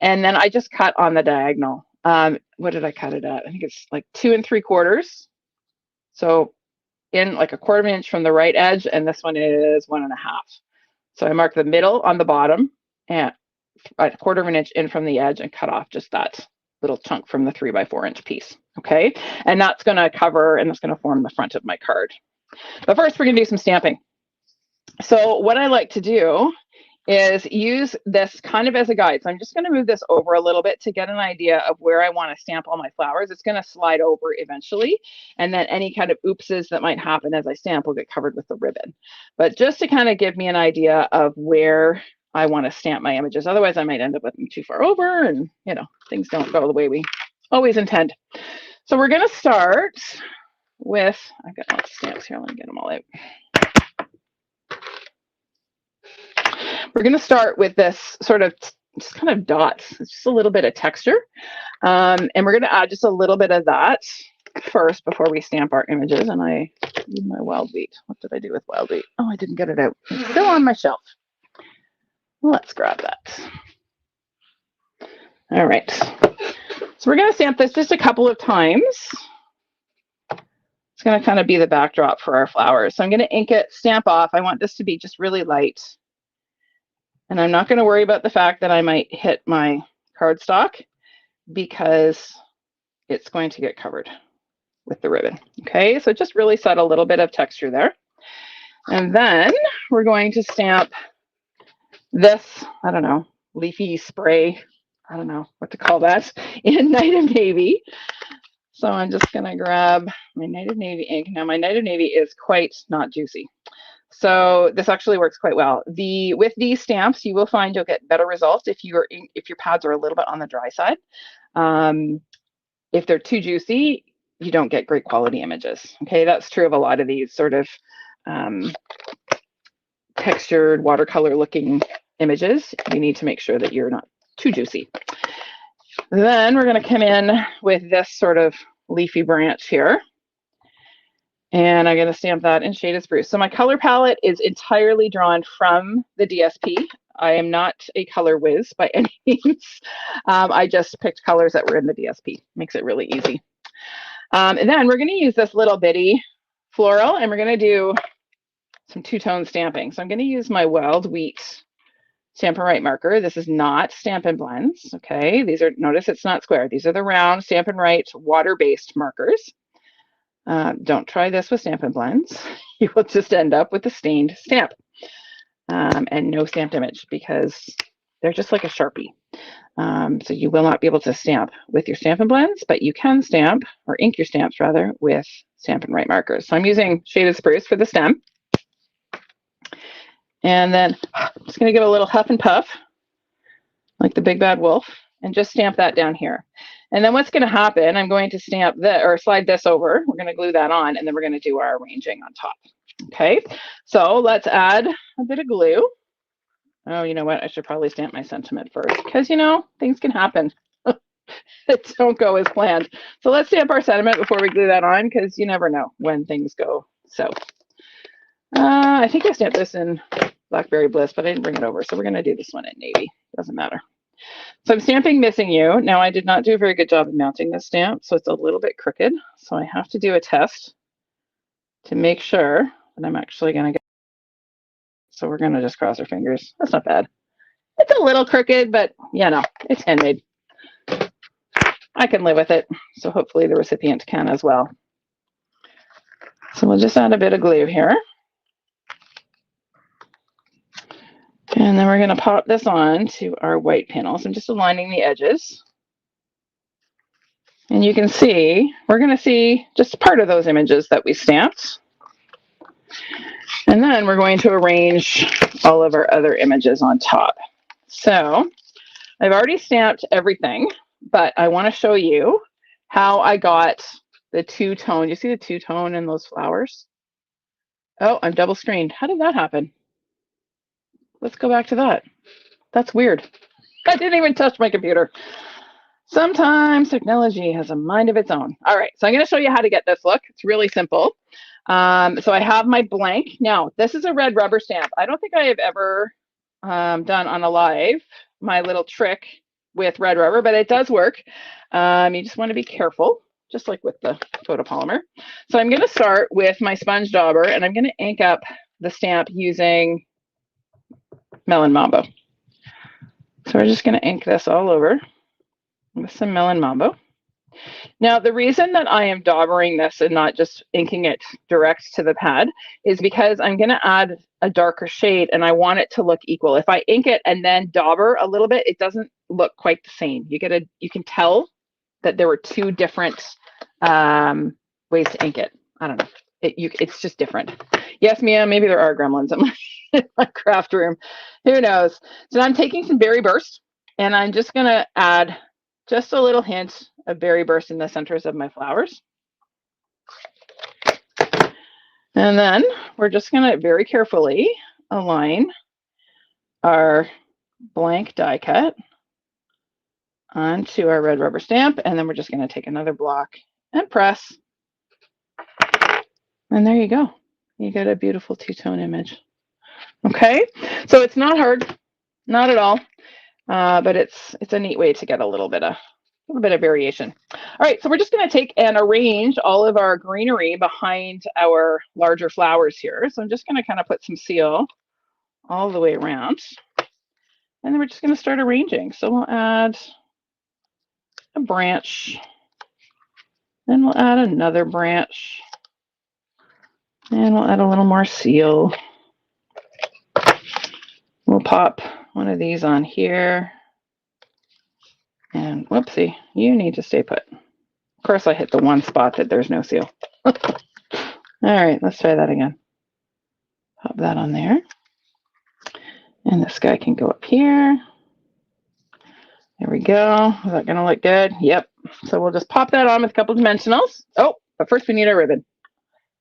And then I just cut on the diagonal. What did I cut it at? I think it's like 2 3/4. So in like a 1/4 inch from the right edge, and this one is 1 1/2. So I mark the middle on the bottom and a 1/4 inch in from the edge and cut off just that little chunk from the 3 by 4 inch piece. Okay, and that's going to cover and that's going to form the front of my card. But first, we're going to do some stamping. So what I like to do is use this kind of as a guide. So I'm just going to move this over a little bit to get an idea of where I want to stamp all my flowers. It's going to slide over eventually, and then any kind of oopses that might happen as I stamp will get covered with the ribbon. But just to kind of give me an idea of where I want to stamp my images. Otherwise, I might end up with them too far over and, you know, things don't go the way we always intend. So we're going to start with, I've got lots of stamps here. Let me get them all out. We're going to start with this sort of just kind of dots. It's just a little bit of texture. And we're going to add just a little bit of that first before we stamp our images. And I need my wild wheat. What did I do with wild wheat? Oh, I didn't get it out. It's still on my shelf. Let's grab that. All right. So we're going to stamp this just a couple of times. It's going to kind of be the backdrop for our flowers. So I'm going to ink it, stamp off. I want this to be just really light. And I'm not going to worry about the fact that I might hit my cardstock because it's going to get covered with the ribbon. Okay, so just really set a little bit of texture there. And then we're going to stamp this, I don't know, leafy spray, I don't know what to call that, in Night of Navy. So I'm just going to grab my Night of Navy ink. Now my Night of Navy is quite not juicy. So this actually works quite well. With these stamps, you will find you'll get better results if your pads are a little bit on the dry side. If they're too juicy, you don't get great quality images. Okay, that's true of a lot of these sort of textured watercolor looking images. You need to make sure that you're not too juicy. Then we're going to come in with this sort of leafy branch here. And I'm going to stamp that in Shaded Spruce. So my color palette is entirely drawn from the DSP. I am not a color whiz by any means. I just picked colors that were in the DSP. Makes it really easy. And then we're going to use this little bitty floral, and we're going to do some two-tone stamping. So I'm going to use my Wild Wheat Stampin' Write marker. This is not Stampin' Blends. Okay, these are, notice it's not square. These are the round Stampin' Write water-based markers. Don't try this with Stampin' Blends. You will just end up with a stained stamp and no stamped image because they're just like a Sharpie. So you will not be able to stamp with your Stampin' Blends, but you can stamp, or ink your stamps rather, with Stampin' Write markers. So I'm using Shaded Spruce for the stem. And then I'm just going to give a little huff and puff, like the big bad wolf, and just stamp that down here. And then what's going to happen, I'm going to stamp this, or slide this over. We're going to glue that on, and then we're going to do our arranging on top. Okay, so let's add a bit of glue. Oh, you know what? I should probably stamp my sentiment first because, you know, things can happen that don't go as planned. So let's stamp our sentiment before we glue that on because you never know when things go. So I think I stamped this in Blackberry Bliss, but I didn't bring it over. So we're going to do this one in Navy. Doesn't matter. So I'm stamping Missing You. Now I did not do a very good job of mounting this stamp, so it's a little bit crooked. So I have to do a test to make sure that I'm actually going to get. So we're going to just cross our fingers. That's not bad. It's a little crooked, but you know, it's handmade. I can live with it. So hopefully the recipient can as well. So we'll just add a bit of glue here. And then we're going to pop this on to our white panels. I'm just aligning the edges. And you can see, we're going to see just part of those images that we stamped. And then we're going to arrange all of our other images on top. So I've already stamped everything, but I want to show you how I got the two-tone. You see the two-tone in those flowers? Oh, I'm double screened. How did that happen? Let's go back to that. That's weird. I didn't even touch my computer. Sometimes technology has a mind of its own. All right, so I'm going to show you how to get this look. It's really simple. So I have my blank. Now, this is a red rubber stamp. I don't think I have ever done on a live my little trick with red rubber, but it does work. You just want to be careful, just like with the photopolymer. So I'm going to start with my sponge dauber, and I'm going to ink up the stamp using Melon Mambo. So we're just going to ink this all over with some Melon Mambo. Now, the reason that I am daubering this and not just inking it direct to the pad is because I'm going to add a darker shade and I want it to look equal. If I ink it and then dauber a little bit, it doesn't look quite the same. You can tell that there were two different ways to ink it. I don't know. It's just different. Yes, Mia, maybe there are gremlins in my craft room. Who knows? So I'm taking some Berry Burst and I'm just going to add just a little hint of Berry Burst in the centers of my flowers. And then we're just going to very carefully align our blank die cut onto our red rubber stamp. And then we're just going to take another block and press. And there you go. You get a beautiful two-tone image. Okay, so it's not hard, not at all, but it's a neat way to get a little bit of variation. All right, so we're just going to take and arrange all of our greenery behind our larger flowers here. So I'm just going to kind of put some seal all the way around, and then we're just going to start arranging. So we'll add a branch, then we'll add another branch, and we'll add a little more seal. We'll pop one of these on here. And whoopsie, you need to stay put. Of course, I hit the one spot that there's no seal. All right, let's try that again. Pop that on there. And this guy can go up here. There we go. Is that going to look good? Yep. So we'll just pop that on with a couple dimensionals. Oh, but first we need our ribbon.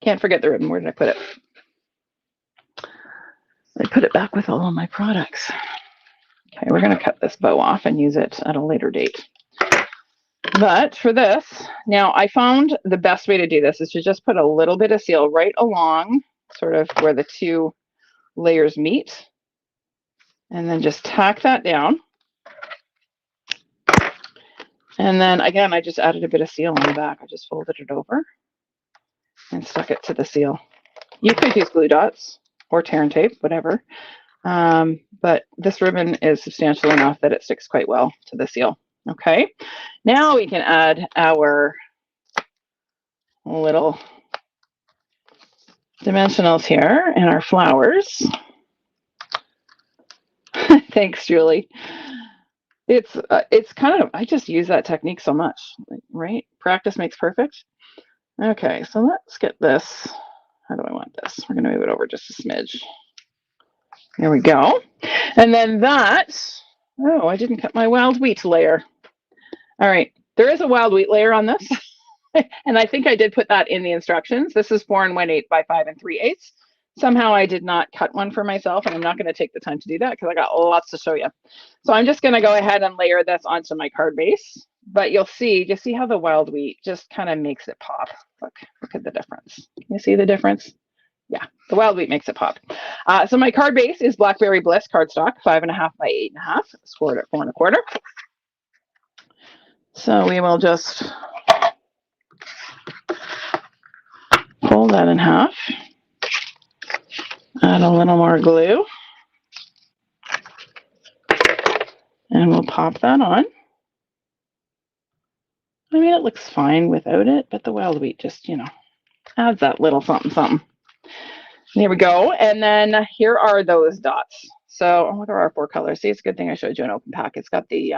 Can't forget the ribbon. Where did I put it? I put it back with all of my products. Okay, we're going to cut this bow off and use it at a later date. But for this, now I found the best way to do this is to just put a little bit of seal right along sort of where the two layers meet. And then just tack that down. And then again, I just added a bit of seal on the back. I just folded it over and stuck it to the seal. You could use glue dots or tear and tape, whatever. But this ribbon is substantial enough that it sticks quite well to the seal. Okay, now we can add our little dimensionals here and our flowers. Thanks, Julie. It's kind of, I just use that technique so much, right? Practice makes perfect. Okay, so let's get this. How do I want this? We're going to move it over just a smidge. There we go. And then that, oh, I didn't cut my wild wheat layer. All right, there is a wild wheat layer on this. And I think I did put that in the instructions. This is 4 1/8 by 5 3/8. Somehow I did not cut one for myself, and I'm not going to take the time to do that because I got lots to show you. So I'm just going to go ahead and layer this onto my card base. But you'll see how the wild wheat just kind of makes it pop. Look at the difference. You see the difference? Yeah, the wild wheat makes it pop. So my card base is Blackberry Bliss cardstock, 5.5 by 8.5, scored at 4 1/4. So we will just fold that in half. Add a little more glue. And we'll pop that on. I mean, it looks fine without it, but the wild wheat just, adds that little something, something. There we go. And then here are those dots. So what are our 4 colors? See, it's a good thing I showed you an open pack. It's got the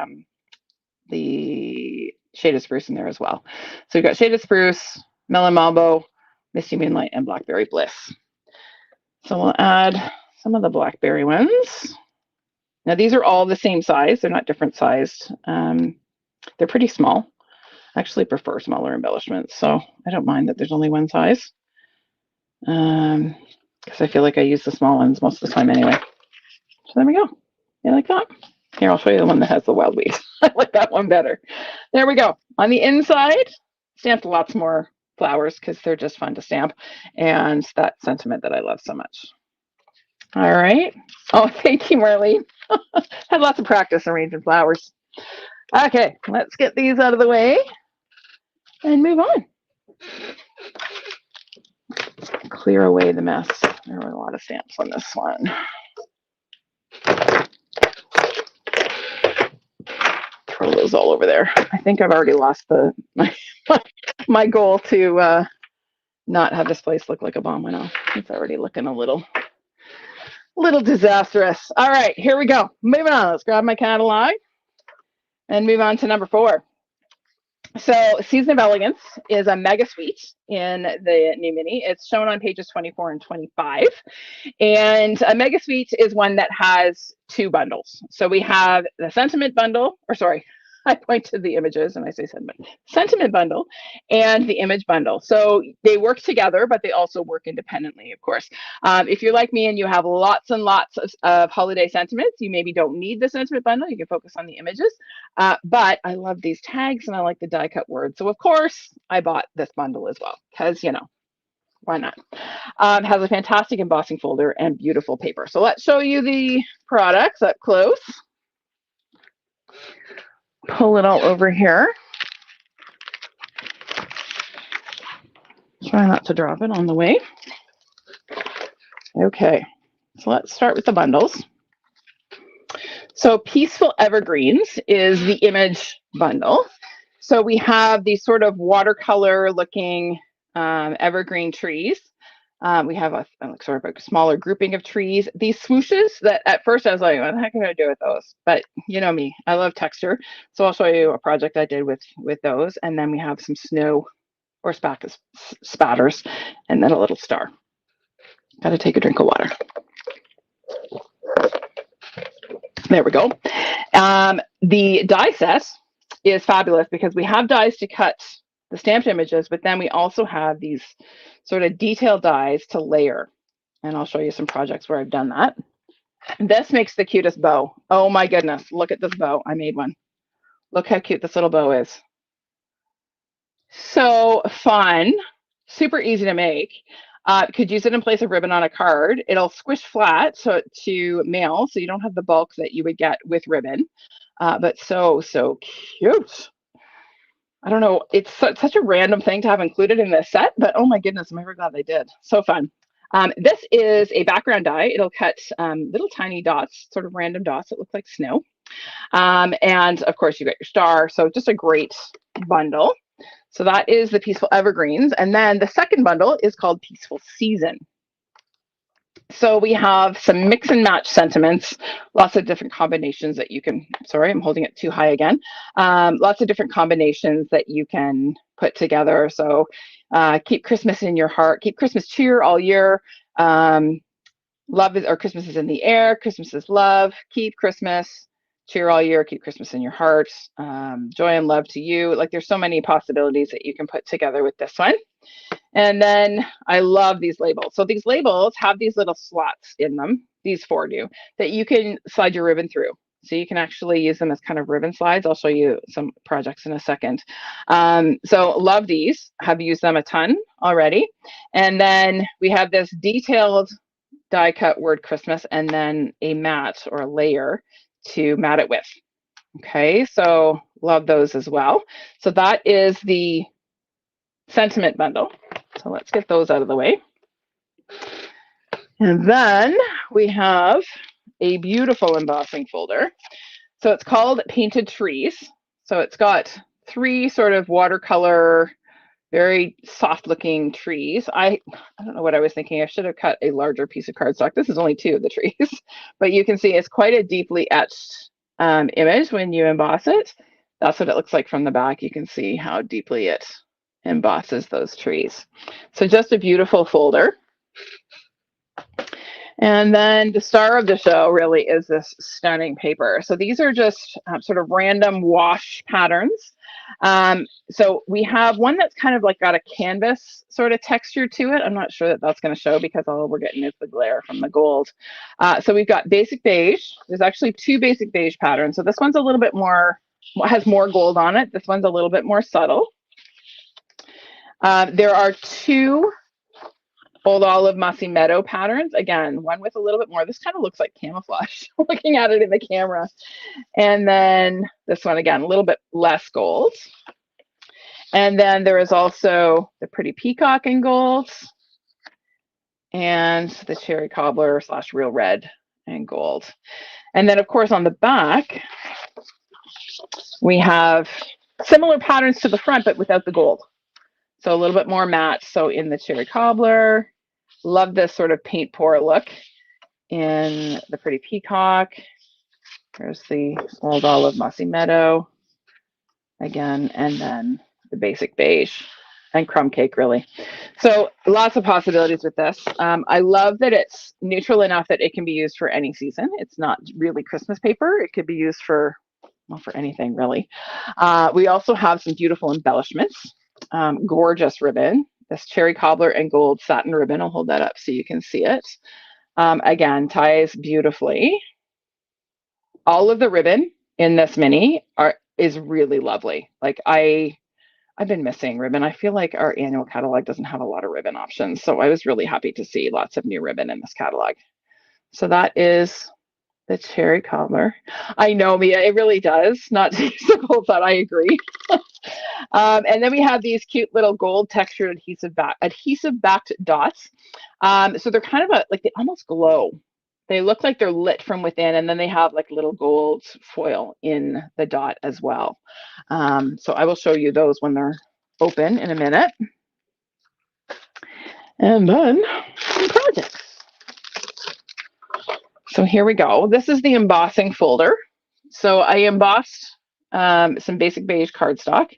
Shaded Spruce in there as well. So we've got Shaded Spruce, Melon Mambo, Misty Moonlight, and Blackberry Bliss. So we'll add some of the blackberry ones. Now these are all the same size. They're not different sized. They're pretty small. I actually prefer smaller embellishments, so I don't mind that there's only one size. Because I feel like I use the small ones most of the time anyway. So there we go. You like that? Here, I'll show you the one that has the wild weeds. I like that one better. There we go. On the inside, stamped lots more flowers because they're just fun to stamp. And that sentiment that I love so much. All right. Oh, thank you, Marlene. Had lots of practice arranging flowers. Okay, let's get these out of the way and move on. Clear away the mess. There were a lot of stamps on this one. Throw those all over there. I think I've already lost my goal to not have this place look like a bomb went off. It's already looking a little disastrous. All right, here we go. Moving on. Let's grab my catalog and move on to number 4. So Season of Elegance is a mega suite in the new mini. It's shown on pages 24 and 25. And a mega suite is one that has 2 bundles. So we have the sentiment bundle, or sorry, I point to the images and I say sentiment bundle and the image bundle. So they work together, but they also work independently, of course. If you're like me and you have lots and lots of holiday sentiments, you maybe don't need the sentiment bundle. You can focus on the images. But I love these tags and I like the die cut words. So of course I bought this bundle as well because, you know, why not? Has a fantastic embossing folder and beautiful paper. So let's show you the products up close. Pull it all over here. Try not to drop it on the way. Okay, so let's start with the bundles. So Peaceful Evergreens is the image bundle. So we have these sort of watercolor looking evergreen trees. We have a sort of a smaller grouping of trees. These swooshes that at first I was like, what the heck am I going to do with those? But you know me, I love texture. So I'll show you a project I did with those. And then we have some snow or spatters and then a little star. Got to take a drink of water. There we go. The die set is fabulous because we have dies to cut the stamped images, but then we also have these sort of detailed dies to layer. And I'll show you some projects where I've done that. This makes the cutest bow. Oh my goodness, look at this bow. I made one. Look how cute this little bow is. So fun, super easy to make. Could use it in place of ribbon on a card. It'll squish flat to mail, so you don't have the bulk that you would get with ribbon. But so cute. I don't know, it's such a random thing to have included in this set, but oh my goodness, I'm ever glad they did. So fun. This is a background die. It'll cut little tiny dots, sort of random dots that look like snow. And of course you got your star. So just a great bundle. So that is the Peaceful Evergreens. And then the second bundle is called Peaceful Season. So we have some mix and match sentiments, lots of different combinations that you can, sorry, I'm holding it too high again. Lots of different combinations that you can put together. So keep Christmas in your heart, keep Christmas cheer all year. Love is, or Christmas is in the air, Christmas is love, keep Christmas cheer all year, keep Christmas in your heart, joy and love to you. Like there's so many possibilities that you can put together with this one. And then I love these labels. So these labels have these little slots in them, these 4 do, that you can slide your ribbon through. So you can actually use them as kind of ribbon slides. I'll show you some projects in a second. So love these, have used them a ton already. And then we have this detailed die cut word Christmas and then a mat or a layer to mat it with. Okay, so love those as well. So that is the sentiment bundle. So let's get those out of the way. And then we have a beautiful embossing folder. So it's called Painted Trees. So it's got 3 sort of watercolor, very soft looking trees. I don't know what I was thinking. I should have cut a larger piece of cardstock. This is only 2 of the trees, but you can see it's quite a deeply etched image when you emboss it. That's what it looks like from the back. You can see how deeply it embosses those trees. So just a beautiful folder. And then the star of the show really is this stunning paper. So these are just sort of random wash patterns. So we have one that's kind of like got a canvas sort of texture to it. I'm not sure that that's going to show because all we're getting is the glare from the gold. So we've got basic beige. There's actually two basic beige patterns. So this one's a little bit more, has more gold on it. This one's a little bit more subtle. There are two Old Olive Mossy Meadow patterns. Again, one with a little bit more. This kind of looks like camouflage looking at it in the camera. And then this one, again, a little bit less gold. And then there is also the Pretty Peacock in gold and the Cherry Cobbler / Real Red in gold. And then, of course, on the back, we have similar patterns to the front, but without the gold. So a little bit more matte. So in the Cherry Cobbler, love this sort of paint pour look. In the Pretty Peacock, there's the Old Olive Mossy Meadow again, and then the basic beige and crumb cake, really. So lots of possibilities with this. I love that it's neutral enough that it can be used for any season. It's not really Christmas paper. It could be used for, well, for anything, really. We also have some beautiful embellishments. Gorgeous ribbon, this Cherry Cobbler and gold satin ribbon. I'll hold that up so you can see it. Again, ties beautifully. All of the ribbon in this mini is really lovely. Like I've been missing ribbon. I feel like our annual catalog doesn't have a lot of ribbon options. So I was really happy to see lots of new ribbon in this catalog. So that is the Cherry Cobbler. I know, Mia, it really does not to use the gold thought. I agree. And then we have these cute little gold textured adhesive backed dots. So they're kind of like they almost glow. They look like they're lit from within, and then they have like little gold foil in the dot as well. So I will show you those when they're open in a minute. And then some projects. So here we go. This is the embossing folder. So I embossed some basic beige cardstock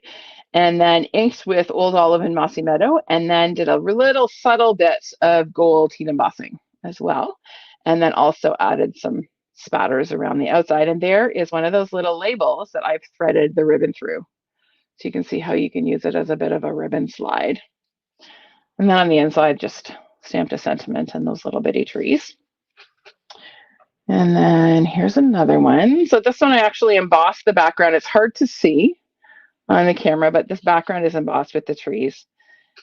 and then inked with Old Olive and Mossy Meadow, and then did a little subtle bit of gold heat embossing as well. And then also added some spatters around the outside. And there is one of those little labels that I've threaded the ribbon through. So you can see how you can use it as a bit of a ribbon slide. And then on the inside, just stamped a sentiment and those little bitty trees. And then here's another one. So this one I actually embossed the background. It's hard to see on the camera, but this background is embossed with the trees.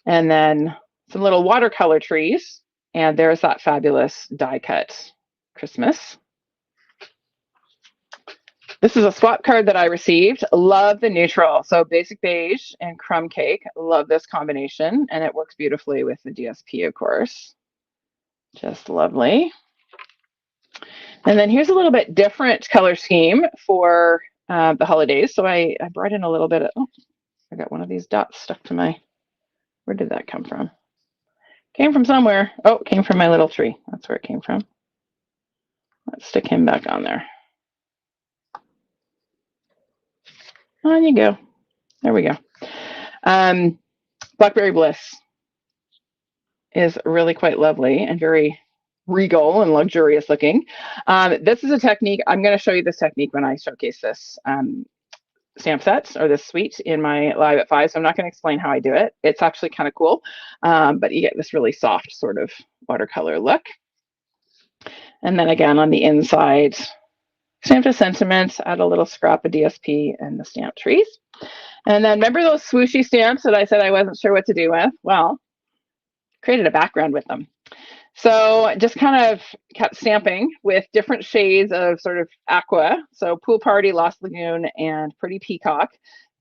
And then some little watercolor trees. And there's that fabulous die cut Christmas. This is a swap card that I received. Love the neutral. So basic beige and crumb cake. Love this combination. And it works beautifully with the DSP, of course. Just lovely. And then here's a little bit different color scheme for the holidays. So I brought in a little bit of, oh, I got one of these dots stuck to my, where did that come from? Came from somewhere. Oh, it came from my little tree. That's where it came from. Let's stick him back on there. On you go. There we go. Blackberry Bliss is really quite lovely and very regal and luxurious looking. This is a technique. I'm going to show you this technique when I showcase this stamp set or this suite in my Live at 5. So I'm not going to explain how I do it. It's actually kind of cool, but you get this really soft sort of watercolor look. And then again on the inside, stamped a sentiment, add a little scrap of DSP and the stamp trees. And then remember those swooshy stamps that I said I wasn't sure what to do with? Well, created a background with them. So just kind of kept stamping with different shades of sort of aqua. So Pool Party, Lost Lagoon, and Pretty Peacock.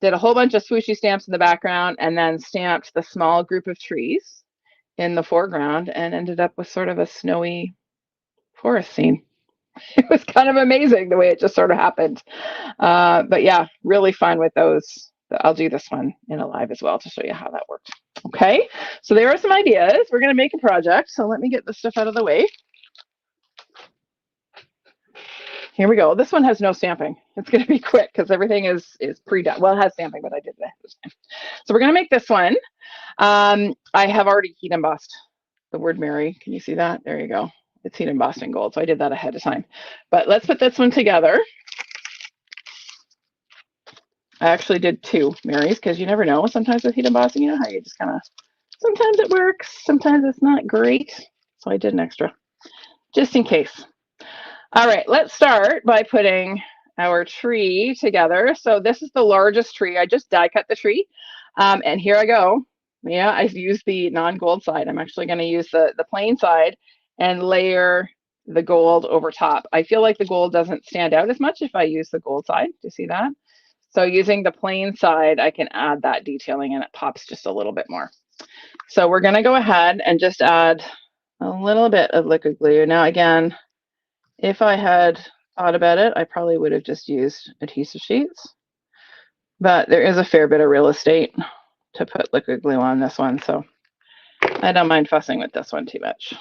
Did a whole bunch of swooshy stamps in the background and then stamped the small group of trees in the foreground and ended up with sort of a snowy forest scene. It was kind of amazing the way it just sort of happened. But yeah, really fun with those. I'll do this one in a live as well to show you how that worked. Okay, so there are some ideas. We're going to make a project. So let me get this stuff out of the way. Here we go. This one has no stamping. It's going to be quick because everything is pre-done. Well, it has stamping, but I did that this time. So we're going to make this one. I have already heat embossed the word Mary. Can you see that? There you go. It's heat embossed in gold. So I did that ahead of time. But let's put this one together. I actually did 2 Marys because you never know. Sometimes with heat embossing, you know how you just kind of, sometimes it works, sometimes it's not great. So I did an extra just in case. All right, let's start by putting our tree together. So this is the largest tree. I just die cut the tree. And here I go. Yeah, I've used the non-gold side. I'm actually going to use the plain side and layer the gold over top. I feel like the gold doesn't stand out as much if I use the gold side. Do you see that? So using the plain side, I can add that detailing and it pops just a little bit more. So we're going to go ahead and just add a little bit of liquid glue. Now, again, if I had thought about it, I probably would have just used adhesive sheets, but there is a fair bit of real estate to put liquid glue on this one, so I don't mind fussing with this one too much.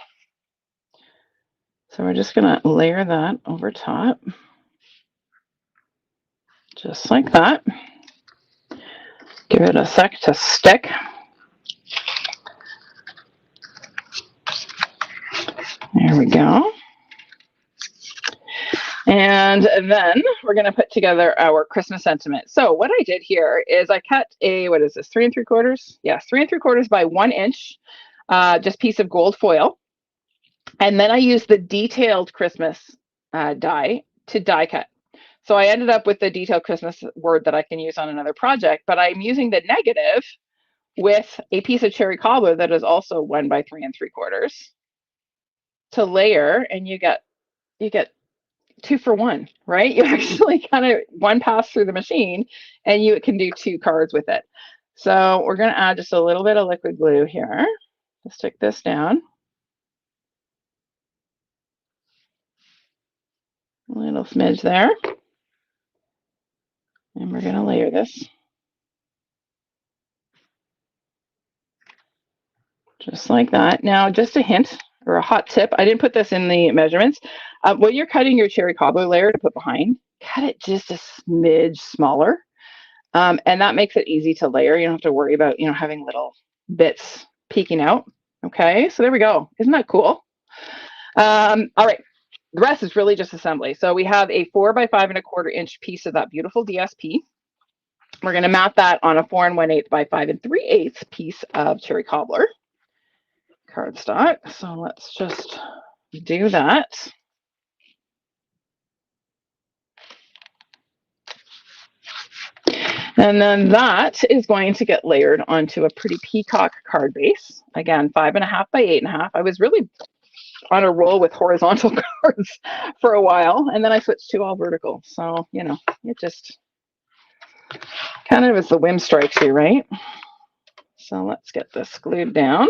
So we're just gonna layer that over top, just like that. Give it a sec to stick. There we go. And then we're going to put together our Christmas sentiment. So what I did here is I cut a, what is this, 3 3/4? Yes, 3 3/4 by 1 inch, just piece of gold foil. And then I used the detailed Christmas die to die cut. So I ended up with the detailed Christmas word that I can use on another project, but I'm using the negative with a piece of cherry cobbler that is also 1 by 3 3/4 to layer, and you get 2 for 1, right? You actually kind of one pass through the machine and you can do 2 cards with it. So we're going to add just a little bit of liquid glue here to stick this down. A little smidge there. And we're going to layer this. Just like that. Now, just a hint or a hot tip. I didn't put this in the measurements. When you're cutting your cherry cobbler layer to put behind, cut it just a smidge smaller. And that makes it easy to layer. You don't have to worry about, having little bits peeking out. Okay, so there we go. Isn't that cool? All right, the rest is really just assembly. So we have a 4 by 5 1/4 inch piece of that beautiful DSP. We're going to mount that on a 4 1/8 by 5 3/8 piece of cherry cobbler cardstock. So let's just do that. And then that is going to get layered onto a pretty peacock card base. Again, 5 1/2 by 8 1/2. I was really on a roll with horizontal cards for a while, and then I switched to all vertical. So, it just kind of is the whim strikes you, right? So let's get this glued down.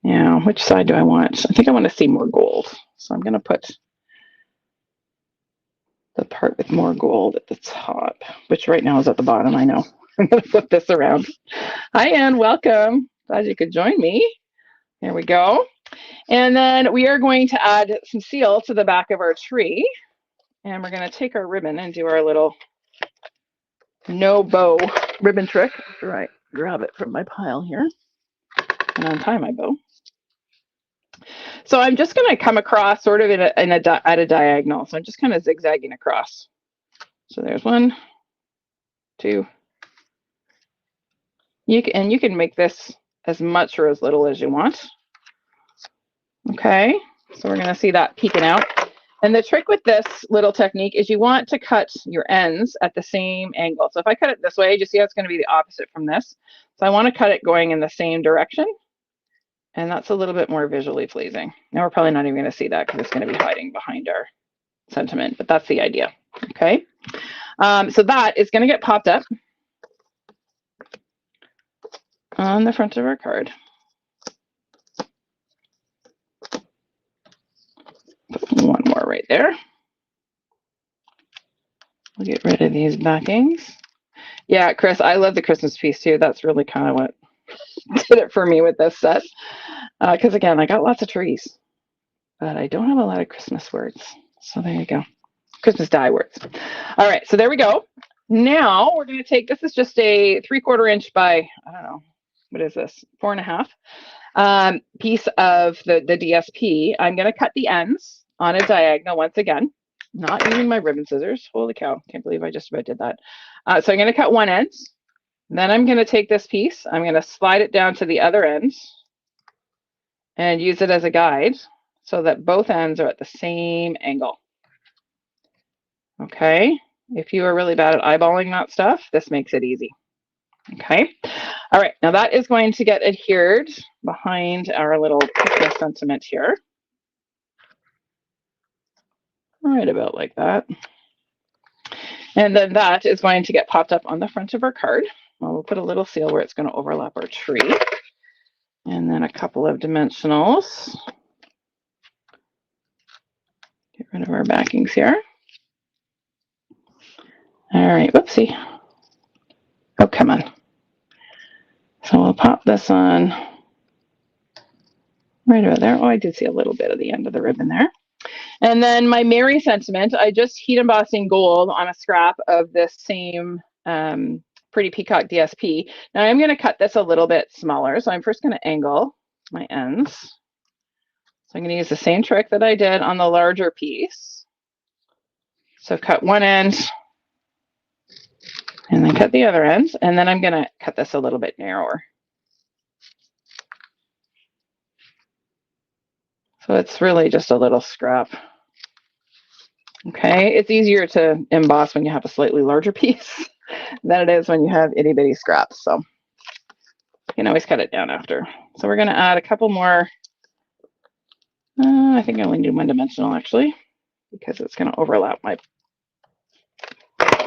Now, which side do I want? I think I want to see more gold. So I'm going to put the part with more gold at the top, which right now is at the bottom. I know. I'm going to flip this around. Hi, Anne. Welcome. Glad you could join me. There we go. And then we are going to add some seal to the back of our tree. And we're going to take our ribbon and do our little no bow ribbon trick after I grab it from my pile here and untie my bow. So I'm just going to come across sort of at a diagonal. So I'm just kind of zigzagging across. So there's 1, 2. You can make this as much or as little as you want. Okay, so we're going to see that peeking out. And the trick with this little technique is you want to cut your ends at the same angle. So if I cut it this way, you see how it's going to be the opposite from this. So I want to cut it going in the same direction. And that's a little bit more visually pleasing. Now we're probably not even going to see that because it's going to be hiding behind our sentiment, but that's the idea. Okay. So that is going to get popped up on the front of our card. Put one more right there. We'll get rid of these backings. Yeah, Chris, I love the Christmas piece too. That's really kind of what did it for me with this set. Because again, I got lots of trees, but I don't have a lot of Christmas words. So there you go. Christmas die words. All right, so there we go. Now we're going to take, this is just a 3/4 inch by, I don't know, what is this? 4 1/2 piece of the DSP. I'm going to cut the ends on a diagonal once again. Not using my ribbon scissors. Holy cow, can't believe I just about did that. So I'm going to cut one end. Then I'm going to take this piece, I'm going to slide it down to the other end and use it as a guide so that both ends are at the same angle. Okay, if you are really bad at eyeballing that stuff, this makes it easy. Okay, all right, now that is going to get adhered behind our little Christmas sentiment here. Right about like that. And then that is going to get popped up on the front of our card. Well, we'll put a little seal where it's going to overlap our tree. And then a couple of dimensionals. Get rid of our backings here. All right, whoopsie. Oh, come on. So we'll pop this on right about there. Oh, I did see a little bit of the end of the ribbon there. And then my Merry sentiment, I just heat embossing gold on a scrap of this same Pretty Peacock DSP. Now I'm going to cut this a little bit smaller. So I'm first going to angle my ends. So I'm going to use the same trick that I did on the larger piece. So cut one end and then cut the other end. And then I'm going to cut this a little bit narrower. So it's really just a little scrap. Okay, it's easier to emboss when you have a slightly larger piece than it is when you have itty bitty scraps. So you can always cut it down after. So we're going to add a couple more. I think I only do one dimensional actually, because it's going to overlap my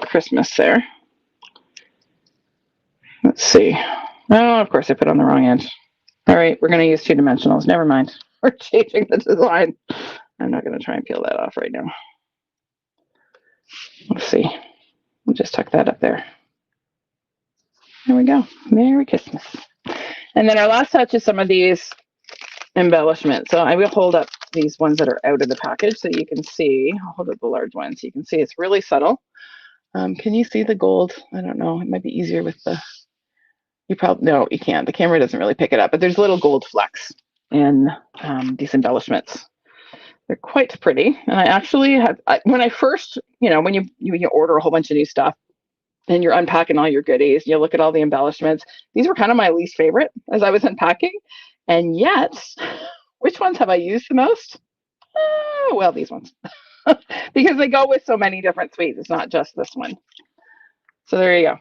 Christmas there. Let's see. Oh, of course I put on the wrong end. All right, we're going to use two dimensionals. Never mind. We're changing the design. I'm not going to try and peel that off right now. Let's see. We'll just tuck that up there. There we go. Merry Christmas. And then our last touch is some of these embellishments. So I will hold up these ones that are out of the package so you can see. I'll hold up the large ones so you can see it's really subtle. Can you see the gold? I don't know. It might be easier with the, you probably, no, you can't. The camera doesn't really pick it up, but there's little gold flecks in these embellishments. They're quite pretty. And I actually have, when I first, when you order a whole bunch of new stuff and you're unpacking all your goodies, you look at all the embellishments, these were kind of my least favorite as I was unpacking. And yet, which ones have I used the most? Well, these ones. Because they go with so many different sweets. It's not just this one. So there you go.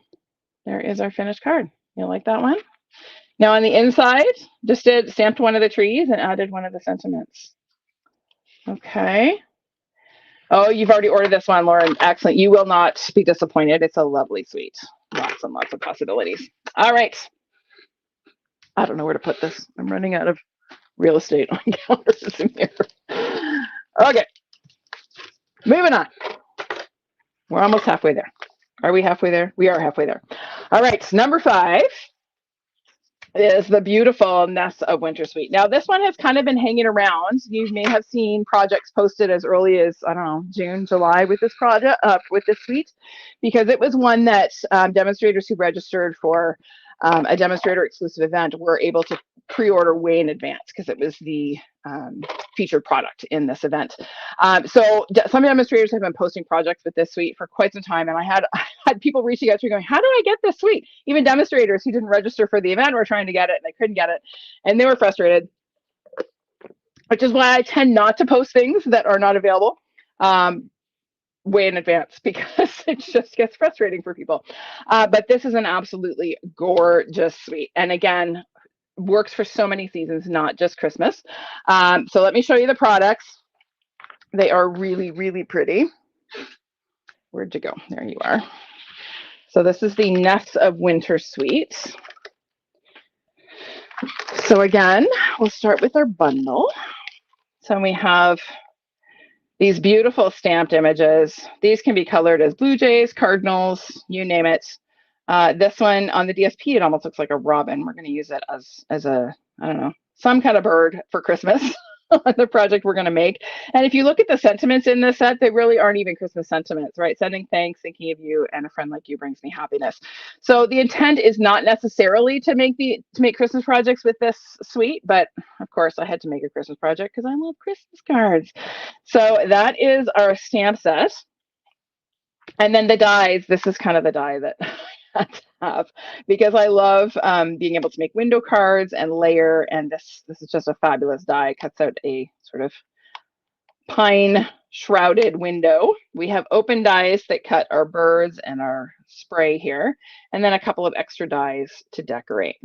There is our finished card. You like that one? Now on the inside, just stamped one of the trees and added one of the sentiments. Okay. Oh, you've already ordered this one, Lauren. Excellent. You will not be disappointed. It's a lovely suite. Lots and lots of possibilities. All right. I don't know where to put this. I'm running out of real estate on counters in here. Okay. Moving on. We're almost halfway there. Are we halfway there? We are halfway there. All right. Number 5 is the beautiful Nest of Winter suite. Now, this one has kind of been hanging around. You may have seen projects posted as early as, I don't know, June, July with this project, with this suite, because it was one that demonstrators who registered for a demonstrator exclusive event were able to pre-order way in advance because it was the featured product in this event. So some demonstrators have been posting projects with this suite for quite some time, and I had people reaching out to me going, how do I get this suite? Even demonstrators who didn't register for the event were trying to get it and they couldn't get it, and they were frustrated, which is why I tend not to post things that are not available way in advance, because it just gets frustrating for people. But this is an absolutely gorgeous suite, and again, works for so many seasons, not just Christmas. So let me show you the products. They are really, really pretty. Where'd you go? There you are. So this is the Nest of Winter suite. So again, we'll start with our bundle. So we have these beautiful stamped images. These can be colored as blue jays, cardinals, you name it. This one on the DSP, it almost looks like a robin. We're going to use it as a, I don't know, some kind of bird for Christmas. on the project we're going to make. And if you look at the sentiments in this set, they really aren't even Christmas sentiments, right? Sending thanks, thinking of you, and a friend like you brings me happiness. So the intent is not necessarily to make Christmas projects with this suite, but of course I had to make a Christmas project because I love Christmas cards. So that is our stamp set. And then the dies, this is kind of the die that I had to have because I love being able to make window cards and layer. And this is just a fabulous die. It cuts out a sort of pine shrouded window. We have open dies that cut our birds and our spray here, and then a couple of extra dies to decorate.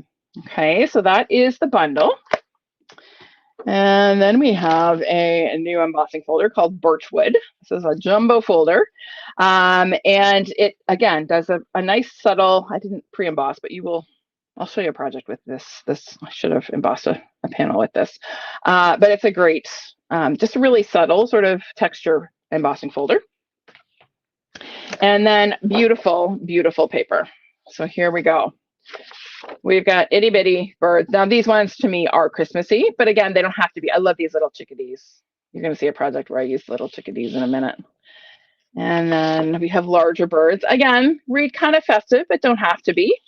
Okay, so that is the bundle. And then we have a new embossing folder called Birchwood. This is a jumbo folder. And it, again, does a nice subtle, I didn't pre-emboss, but I'll show you a project with this. I should have embossed a panel with this. But it's a great, just a really subtle sort of texture embossing folder. And then beautiful, beautiful paper. So here we go. We've got itty bitty birds. Now these ones to me are Christmassy, but again, they don't have to be. I love these little chickadees. You're going to see a project where I use little chickadees in a minute. And then we have larger birds. Again, read kind of festive, but don't have to be.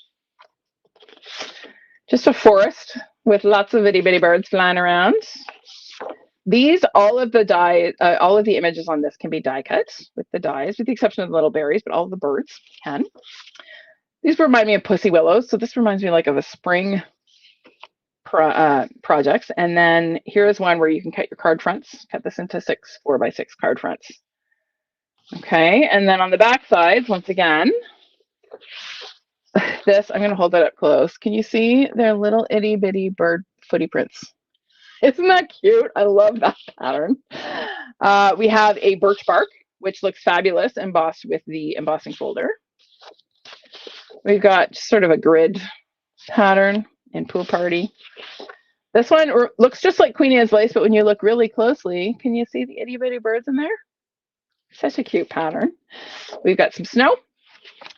Just a forest with lots of itty bitty birds flying around. All of the images on this can be die cut with the dies, with the exception of the little berries, but all of the birds can. These remind me of Pussy Willows, so this reminds me like of a spring projects. And then here's one where you can cut your card fronts. Cut this into 6 4x6 card fronts. Okay, and then on the back sides, once again, this, I'm going to hold that up close. Can you see their little itty bitty bird footy prints? Isn't that cute? I love that pattern. We have a birch bark, which looks fabulous, embossed with the embossing folder. We've got sort of a grid pattern in Pool Party. This one looks just like Queen Anne's lace, but when you look really closely, can you see the itty bitty birds in there? Such a cute pattern. We've got some snow,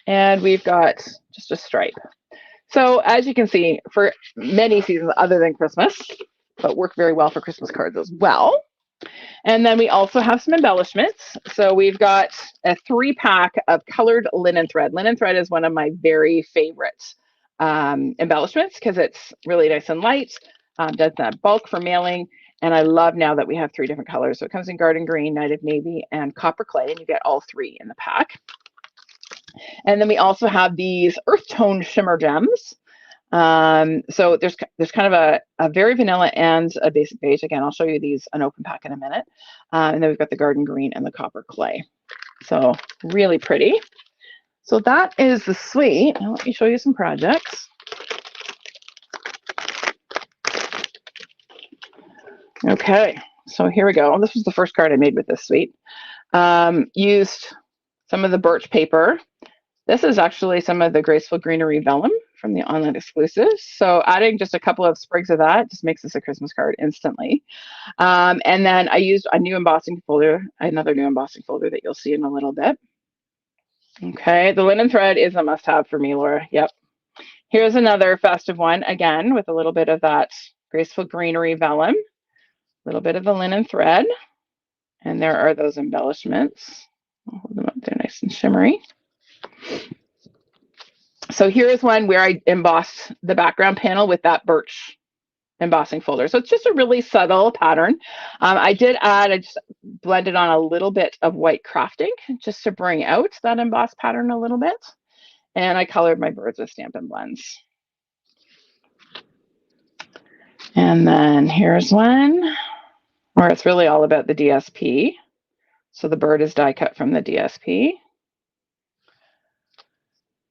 and we've got just a stripe. So as you can see, for many seasons other than Christmas, but work very well for Christmas cards as well. And then we also have some embellishments. So we've got a 3-pack of colored linen thread. Linen thread is one of my very favorite embellishments because it's really nice and light, does that bulk for mailing. And I love now that we have 3 different colors. So it comes in garden green, night of navy, and copper clay, and you get all 3 in the pack. And then we also have these earth tone shimmer gems. So there's kind of a very vanilla and a basic beige. Again, I'll show you these an open pack in a minute. And then we've got the garden green and the copper clay. So really pretty. So that is the suite. Now let me show you some projects. Okay, so here we go. This was the first card I made with this suite. Used some of the birch paper. This is actually some of the Graceful Greenery vellum from the online exclusives. So adding just a couple of sprigs of that just makes this a Christmas card instantly. And then I used a new embossing folder, another new embossing folder that you'll see in a little bit. Okay, the linen thread is a must-have for me, Laura. Yep. Here's another festive one, again, with a little bit of that Graceful Greenery vellum, a little bit of the linen thread, and there are those embellishments. I'll hold them up, they're nice and shimmery. So here's one where I embossed the background panel with that birch embossing folder. So it's just a really subtle pattern. I just blended on a little bit of white craft ink just to bring out that embossed pattern a little bit. And I colored my birds with Stampin' blends. And then here's one where it's really all about the DSP. So the bird is die cut from the DSP.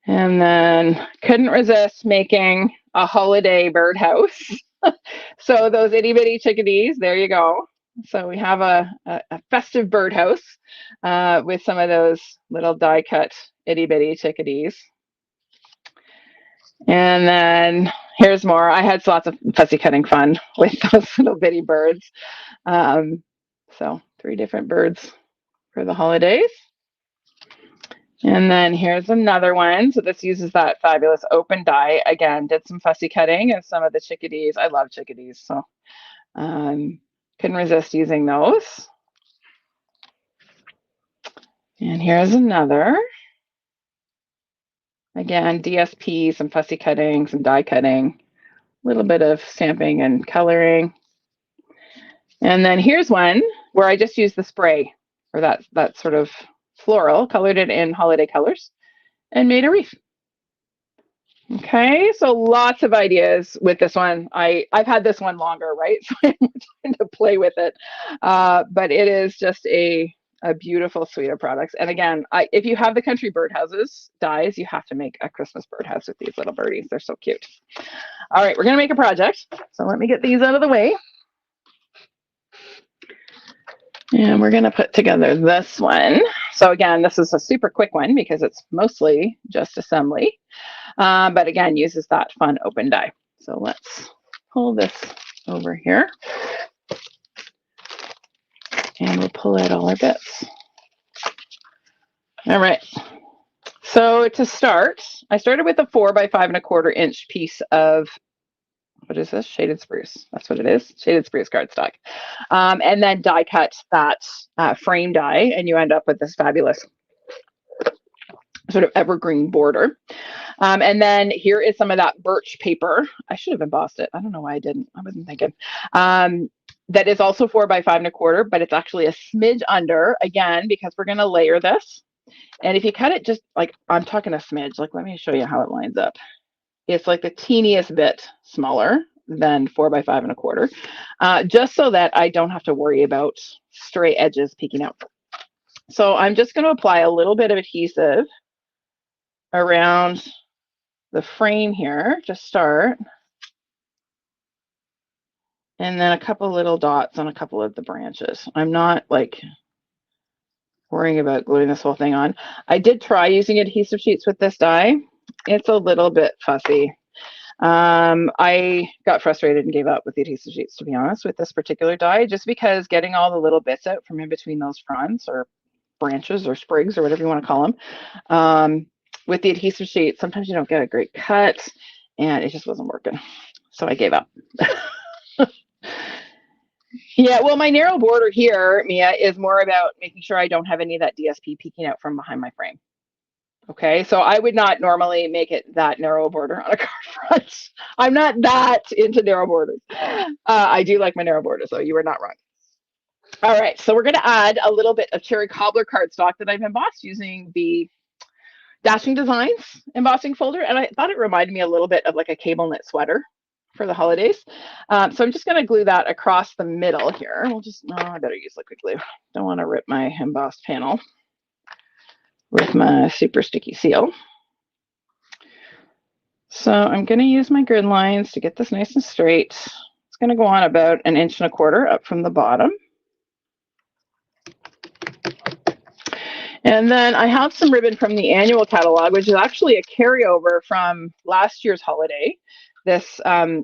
And then couldn't resist making a holiday birdhouse. So those itty bitty chickadees, there you go. So we have a festive birdhouse with some of those little die cut itty bitty chickadees. And then here's more. I had lots of fussy cutting fun with those little bitty birds. So 3 different birds for the holidays. And then here's another one. So this uses that fabulous open die. Again, did some fussy cutting of some of the chickadees. I love chickadees. So kind Couldn't resist using those. And here's another. Again, DSP, some fussy cutting, some die cutting, a little bit of stamping and coloring. And then here's one where I just used the spray, or that sort of floral, colored it in holiday colors, and made a wreath. Okay, so lots of ideas with this one. I've had this one longer, right? So I'm trying to play with it. But it is just a beautiful suite of products. And again, if you have the country birdhouses dies, you have to make a Christmas birdhouse with these little birdies. They're so cute. All right, we're going to make a project. So let me get these out of the way. And we're going to put together this one. So again, this is a super quick one because it's mostly just assembly. But again, uses that fun open die. So let's pull this over here. And we'll pull out all our bits. All right. So to start, I started with a 4 by 5¼ inch piece of, what is this? Shaded spruce. That's what it is. Shaded spruce cardstock. And then die cut that frame die, and you end up with this fabulous sort of evergreen border. And then here is some of that birch paper. I should have embossed it. I don't know why I didn't. I wasn't thinking. That is also 4 by 5¼ but it's actually a smidge under, again, because we're going to layer this. And if you cut it just like, I'm talking a smidge, like, let me show you how it lines up. It's like the teeniest bit smaller than 4 by 5¼ just so that I don't have to worry about stray edges peeking out. So I'm just going to apply a little bit of adhesive around the frame here to start. And then a couple little dots on a couple of the branches. I'm not like worrying about gluing this whole thing on. I did try using adhesive sheets with this die. It's a little bit fussy. I got frustrated and gave up with the adhesive sheets, to be honest, with this particular die, just because getting all the little bits out from in between those fronds or branches or sprigs or whatever you want to call them. With the adhesive sheet, sometimes you don't get a great cut, and it just wasn't working. So I gave up. Yeah, well, my narrow border here, Mia, is more about making sure I don't have any of that DSP peeking out from behind my frame. Okay, so I would not normally make it that narrow border on a card front. I'm not that into narrow borders. I do like my narrow borders, so you are not wrong. All right, so we're going to add a little bit of cherry cobbler cardstock that I've embossed using the Dashing Designs embossing folder, and I thought it reminded me a little bit of like a cable knit sweater for the holidays. So I'm just going to glue that across the middle here. We'll just, oh, I better use liquid glue. Don't want to rip my embossed panel with my super sticky seal. So I'm going to use my grid lines to get this nice and straight. It's going to go on about 1¼ inch up from the bottom. And then I have some ribbon from the annual catalog, which is actually a carryover from last year's holiday. This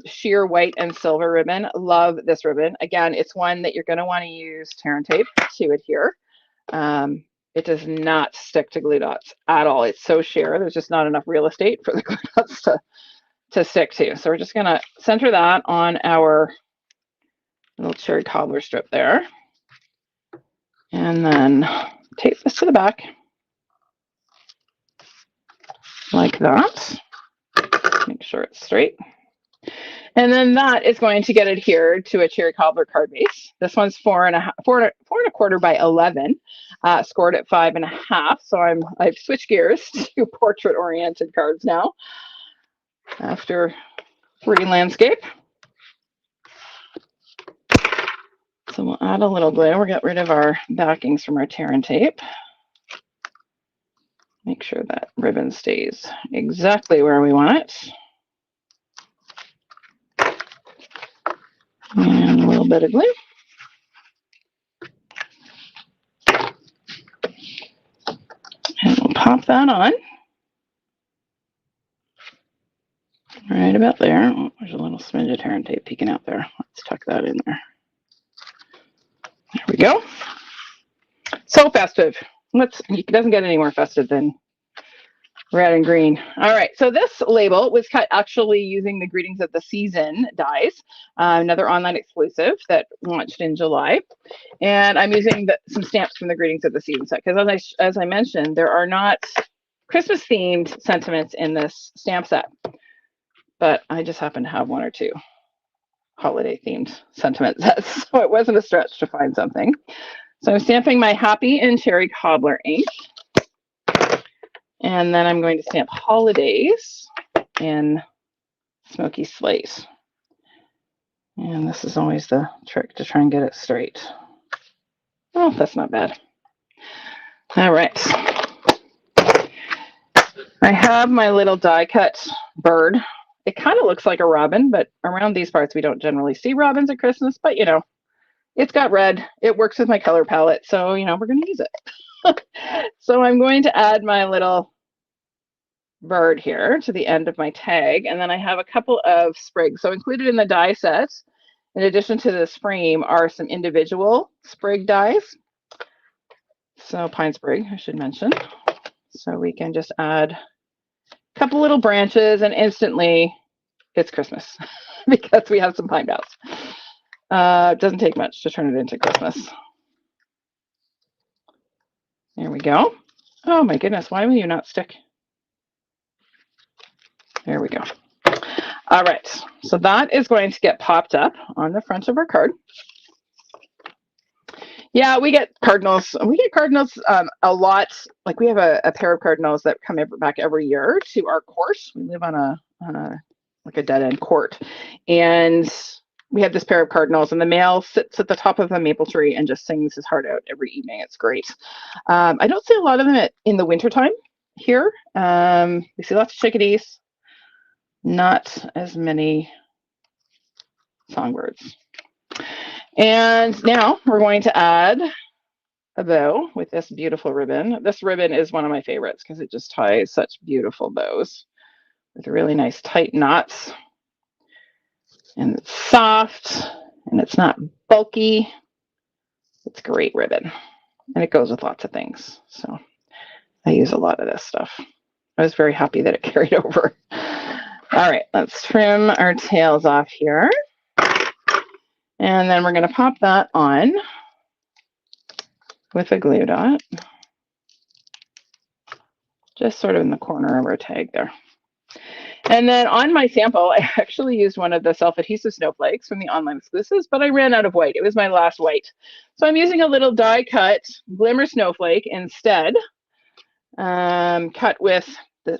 sheer white and silver ribbon. Love this ribbon. Again, it's one that you're going to want to use tear and tape to adhere. It does not stick to glue dots at all. It's so sheer. There's just not enough real estate for the glue dots to stick to. So we're just going to center that on our little cherry cobbler strip there. And then tape this to the back like that. Make sure it's straight. And then that is going to get adhered to a cherry cobbler card base. This one's 4¼ by 11, scored at 5½. So I've switched gears to portrait-oriented cards now after free landscape. So we'll add a little glue. We'll get rid of our backings from our tear and tape. Make sure that ribbon stays exactly where we want it. And a little bit of glue. And we'll pop that on. Right about there. Oh, there's a little smidge of tear and tape peeking out there. Let's tuck that in there. There we go. So festive. It doesn't get any more festive than Red and green. All right. So this label was cut actually using the Greetings of the Season dies, another online exclusive that launched in July. And I'm using some stamps from the Greetings of the Season set because, as I mentioned, there are not Christmas themed sentiments in this stamp set, but I just happen to have one or two holiday themed sentiment sets, so it wasn't a stretch to find something. So I'm stamping my Happy and Cherry Cobbler ink. And then I'm going to stamp Holidays in Smoky Slate. And this is always the trick to try and get it straight. Oh, that's not bad. All right. I have my little die cut bird. It kind of looks like a robin, but around these parts we don't generally see robins at Christmas, but you know, it's got red. It works with my color palette, so you know, we're going to use it. So I'm going to add my little bird here to the end of my tag, and then I have a couple of sprigs. So included in the die set, in addition to this frame, are some individual sprig dies. So pine sprig, I should mention. So we can just add a couple little branches, and instantly it's Christmas because we have some pine boughs. It doesn't take much to turn it into Christmas. There we go. Oh my goodness, why will you not stick? There we go. All right, so that is going to get popped up on the front of our card. Yeah, we get cardinals. We get cardinals a lot. Like we have a pair of cardinals that come back every year to our court. We live on a like a dead end court, and we have this pair of cardinals, and the male sits at the top of the maple tree and just sings his heart out every evening. It's great. I don't see a lot of them in the wintertime here. We see lots of chickadees. Not as many songbirds. And now we're going to add a bow with this beautiful ribbon. This ribbon is one of my favorites because it just ties such beautiful bows with really nice tight knots. And it's soft and it's not bulky. It's great ribbon. And it goes with lots of things. So I use a lot of this stuff. I was very happy that it carried over. All right, let's trim our tails off here. And then we're going to pop that on with a glue dot. Just sort of in the corner of our tag there. And then on my sample, I actually used one of the self-adhesive snowflakes from the online exclusives, but I ran out of white. It was my last white. So I'm using a little die cut glimmer snowflake instead, cut with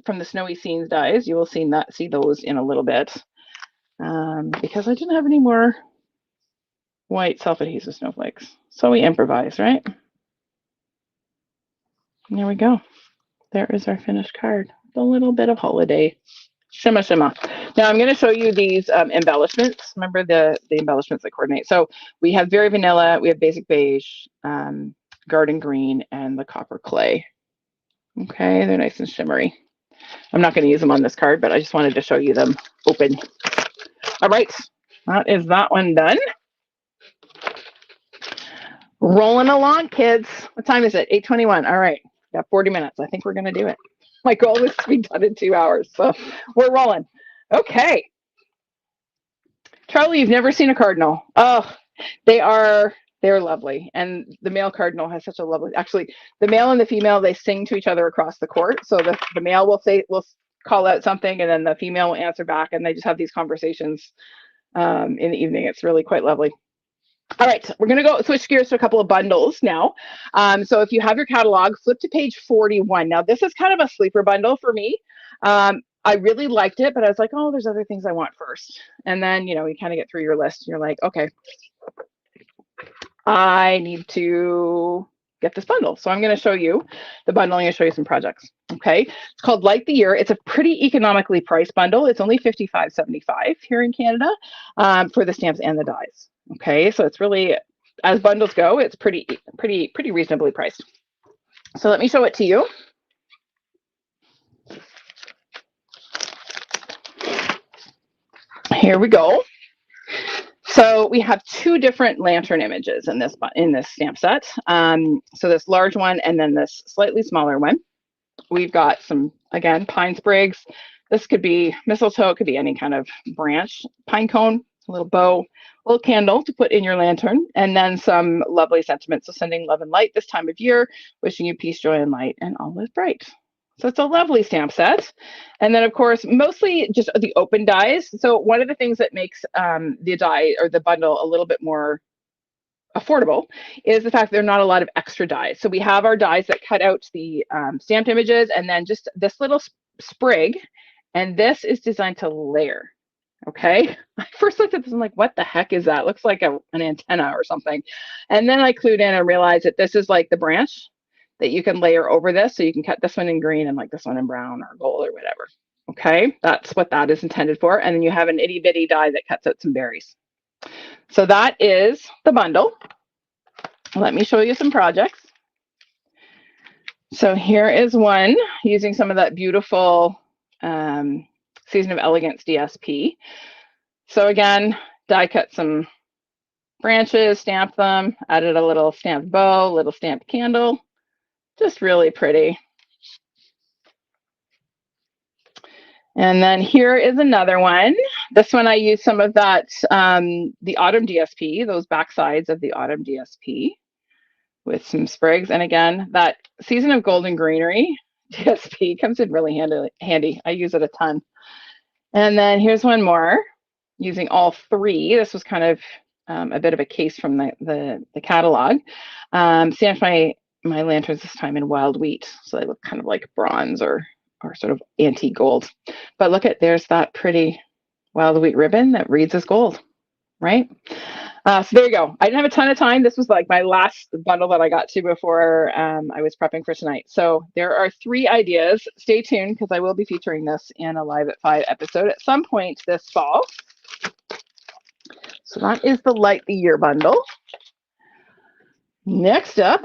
from the Snowy Scenes dies. You will see those in a little bit because I didn't have any more white self-adhesive snowflakes. So we improvise, right? And there we go. There is our finished card. A little bit of holiday shimma shimma. Now I'm going to show you these embellishments. Remember the embellishments that coordinate. So we have Very Vanilla, we have Basic Beige, Garden Green, and the Copper Clay. Okay, they're nice and shimmery. I'm not going to use them on this card, but I just wanted to show you them open. All right, that is that one done. Rolling along, kids. What time is it? 8:21. All right, got 40 minutes. I think we're going to do it. My goal is to be done in 2 hours, so we're rolling. Okay. Charlie, you've never seen a cardinal. Oh, they're lovely. And the male cardinal has such a lovely, actually, the male and the female, they sing to each other across the court. So the male will call out something, and then the female will answer back, and they just have these conversations in the evening. It's really quite lovely. All right, we're going to go switch gears to a couple of bundles now. So if you have your catalog, flip to page 41. Now, this is kind of a sleeper bundle for me. I really liked it, but I was like, oh, there's other things I want first. And then, you kind of get through your list. And you're like, okay, I need to get this bundle. So I'm going to show you the bundle. I'm going to show you some projects. Okay, it's called Light the Year. It's a pretty economically priced bundle. It's only $55.75 here in Canada for the stamps and the dies. Okay, so it's really, as bundles go, it's pretty reasonably priced. So let me show it to you. Here we go. So we have two different lantern images in this stamp set. So this large one and then this slightly smaller one. We've got some again, pine sprigs. This could be mistletoe, it could be any kind of branch, pine cone, a little bow, a little candle to put in your lantern, and then some lovely sentiments. So sending love and light this time of year, wishing you peace, joy, and light, and all is bright. So it's a lovely stamp set. And then, of course, mostly just the open dies. So one of the things that makes the die or the bundle a little bit more affordable is the fact there are not a lot of extra dies. So we have our dies that cut out the stamped images and then just this little sprig, and this is designed to layer. Okay, I first looked at this and I'm like, what the heck is that? Looks like an antenna or something. And then I clued in and realized that this is like the branch that you can layer over this. So you can cut this one in green and like this one in brown or gold or whatever. Okay, that's what that is intended for. And then you have an itty bitty die that cuts out some berries. So that is the bundle. Let me show you some projects. So here is one using some of that beautiful Season of Elegance DSP. So again, die cut some branches, stamped them, added a little stamped bow, little stamped candle. Just really pretty. And then here is another one. This one I used some of that, the Autumn DSP, those back sides of the Autumn DSP with some sprigs. And again, that Season of Golden Greenery DSP comes in really handy. I use it a ton. And then here's one more using all three. This was kind of a bit of a case from the catalog. Stamped my lanterns this time in wild wheat. So they look kind of like bronze or sort of antique gold. But look at, there's that pretty wild wheat ribbon that reads as gold, right? So there you go. I didn't have a ton of time. This was like my last bundle that I got to before I was prepping for tonight. So there are 3 ideas. Stay tuned because I will be featuring this in a Live at 5 episode at some point this fall. So that is the Light the Year bundle. Next up,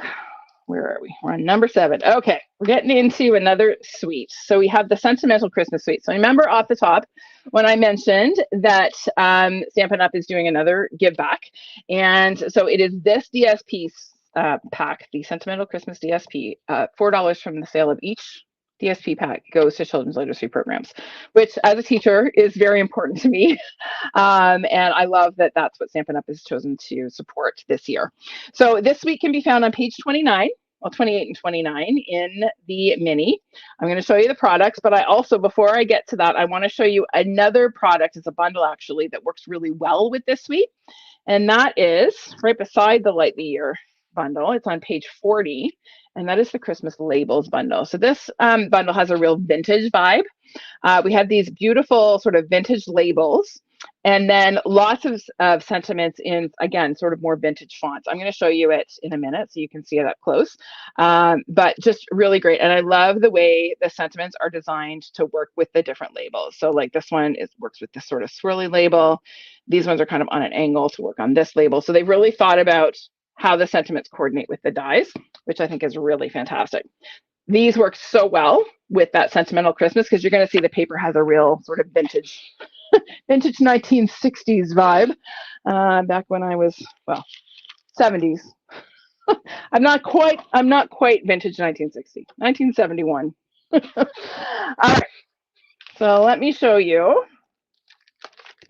where are we? We're on number 7. Okay, we're getting into another suite. So we have the Sentimental Christmas Suite. So remember off the top when I mentioned that Stampin' Up! Is doing another give back. And so it is this DSP pack, the Sentimental Christmas DSP, $4 from the sale of each DSP pack goes to children's literacy programs, which as a teacher is very important to me. And I love that that's what Stampin' Up! Has chosen to support this year. So this week can be found on page 29, well, 28 and 29 in the mini. I'm going to show you the products, but I also, before I get to that, I want to show you another product. It's a bundle actually that works really well with this suite. And that is right beside the Light the Year bundle. It's on page 40. And that is the Christmas Labels bundle. So this bundle has a real vintage vibe. We have these beautiful sort of vintage labels, and then lots of sentiments in, again, sort of more vintage fonts. I'm going to show you it in a minute so you can see it up close, but just really great. And I love the way the sentiments are designed to work with the different labels. So like this one works with this sort of swirly label. These ones are kind of on an angle to work on this label. So they've really thought about how the sentiments coordinate with the dies, which I think is really fantastic. These work so well with that Sentimental Christmas because you're going to see the paper has a real sort of vintage 1960s vibe. Back when I was, well, 70s. I'm not quite vintage 1960, 1971. All right, so let me show you.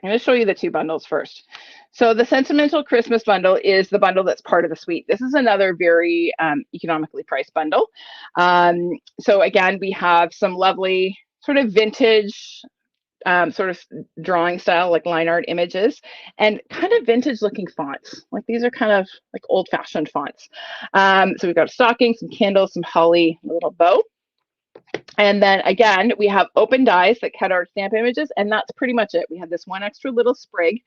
I'm going to show you the 2 bundles first. So the Sentimental Christmas bundle is the bundle that's part of the suite. This is another very economically priced bundle. So again, we have some lovely sort of vintage sort of drawing style, like line art images, and kind of vintage looking fonts. Like these are kind of like old fashioned fonts. So we've got a stocking, some candles, some holly, a little bow. And then again, we have open dies that cut our stamp images, and that's pretty much it. We have this one extra little sprig,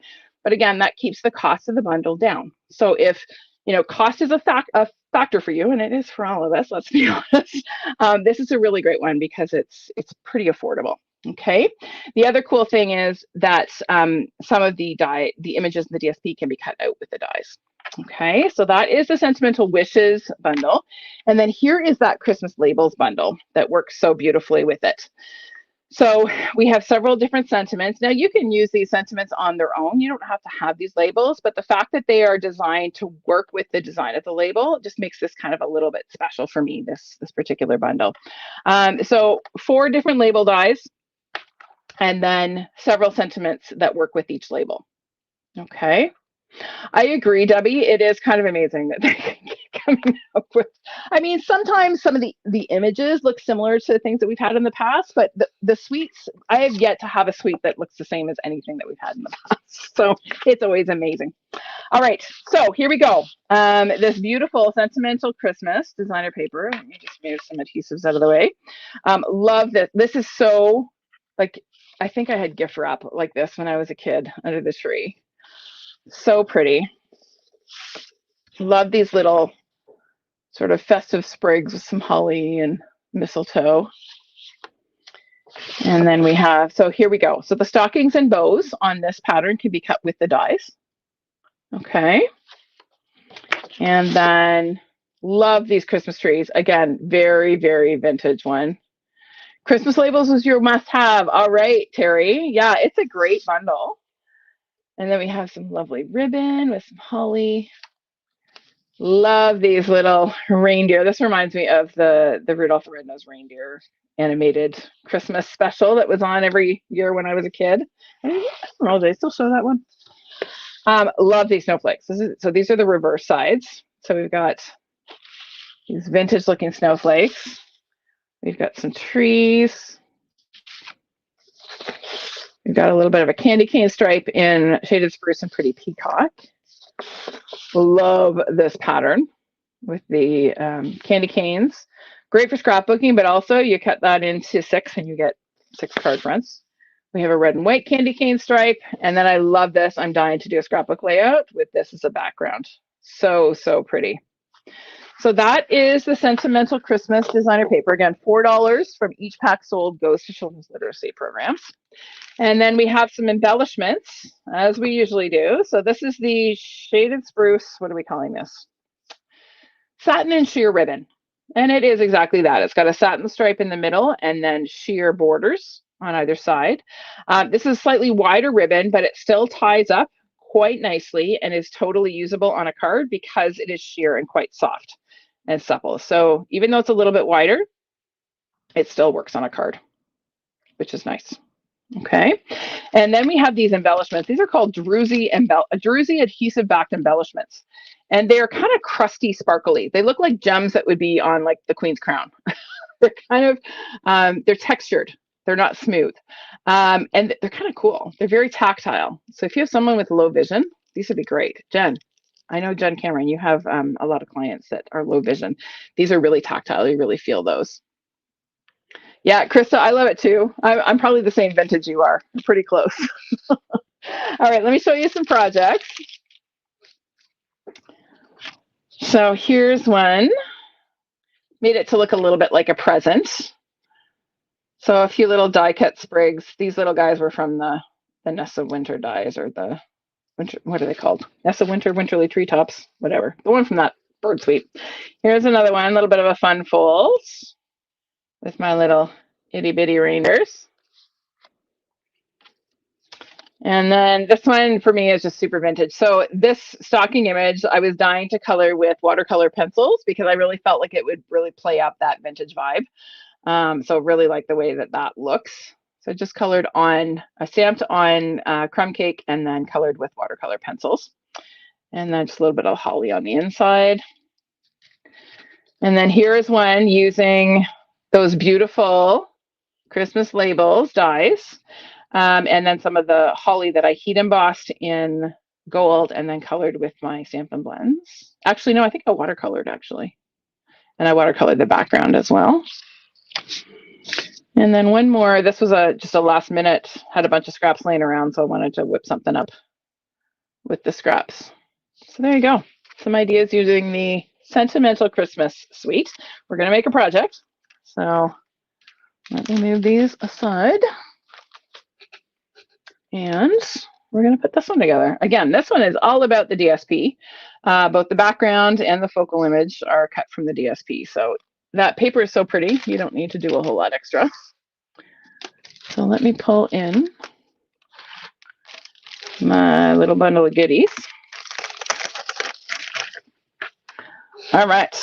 but again, that keeps the cost of the bundle down. So if, you know, cost is a factor for you, and it is for all of us, let's be honest, this is a really great one because it's pretty affordable. Okay. The other cool thing is that some of the images in the DSP can be cut out with the dies. Okay, so that is the Sentimental Wishes bundle. And then here is that Christmas Labels bundle that works so beautifully with it. So we have several different sentiments. Now you can use these sentiments on their own. You don't have to have these labels, but the fact that they are designed to work with the design of the label just makes this kind of a little bit special for me, this particular bundle. So 4 different label dies and then several sentiments that work with each label. Okay. I agree, Debbie. It is kind of amazing that they can keep coming up with. I mean, sometimes some of the images look similar to things that we've had in the past, but the suites, I have yet to have a suite that looks the same as anything that we've had in the past. So it's always amazing. All right, so here we go. This beautiful Sentimental Christmas designer paper. Let me just move some adhesives out of the way. Love this. This is so, like, I think I had gift wrap like this when I was a kid under the tree. So pretty. Love these little sort of festive sprigs with some holly and mistletoe. And then we have, so here we go. So the stockings and bows on this pattern can be cut with the dies. Okay. And then love these Christmas trees. Again, very, very vintage one. Christmas labels was your must have. All right, Terry. Yeah, it's a great bundle. And then we have some lovely ribbon with some holly. Love these little reindeer. This reminds me of the Rudolph the Red-Nosed Reindeer animated Christmas special that was on every year when I was a kid. I don't know, do they still show that one? Love these snowflakes. So these are the reverse sides. So we've got these vintage looking snowflakes. We've got some trees. We've got a little bit of a candy cane stripe in Shaded Spruce and Pretty Peacock. Love this pattern with the candy canes. Great for scrapbooking, but also you cut that into 6 and you get 6 card fronts. We have a red and white candy cane stripe. And then I love this. I'm dying to do a scrapbook layout with this as a background. So, so pretty. So that is the Sentimental Christmas designer paper. Again, $4 from each pack sold goes to children's literacy programs. And then we have some embellishments, as we usually do. So this is the Shaded Spruce, what are we calling this? Satin and sheer ribbon. And it is exactly that. It's got a satin stripe in the middle and then sheer borders on either side. This is slightly wider ribbon, but it still ties up quite nicely and is totally usable on a card because it is sheer and quite soft and supple. So even though it's a little bit wider, it still works on a card, which is nice. Okay, and then we have these embellishments. These are called Druzy adhesive backed embellishments, and they're kind of crusty, sparkly. They look like gems that would be on like the Queen's crown. They're kind of they're textured. They're not smooth, and they're kind of cool. They're very tactile. So if you have someone with low vision, these would be great. Jen, I know Jen Cameron, you have a lot of clients that are low vision. These are really tactile. You really feel those. Yeah, Krista, I love it too. I'm probably the same vintage you are. I'm pretty close. All right, let me show you some projects. So here's one. Made it to look a little bit like a present. So a few little die cut sprigs. These little guys were from the Nessa Winter dies, or the winter, what are they called? Nessa Winter, Winterly Treetops, whatever. The one from that bird suite. Here's another one, a little bit of a fun fold with my little itty bitty reindeers. And then this one for me is just super vintage. So this stocking image, I was dying to color with watercolor pencils because I really felt like it would really play up that vintage vibe. So really like the way that that looks. So just colored on, stamped on crumb cake and then colored with watercolor pencils. And then just a little bit of holly on the inside. And then here is one using those beautiful Christmas labels dies. And then some of the holly that I heat embossed in gold and then colored with my Stampin' blends. Actually, no, I think I watercolored actually. And I watercolored the background as well. And then one more, this was just a last minute, had a bunch of scraps laying around, so I wanted to whip something up with the scraps. So there you go. Some ideas using the Sentimental Christmas suite. We're going to make a project. So let me move these aside. And we're going to put this one together. Again, this one is all about the DSP. Both the background and the focal image are cut from the DSP. So that paper is so pretty, you don't need to do a whole lot extra. So let me pull in my little bundle of goodies. All right.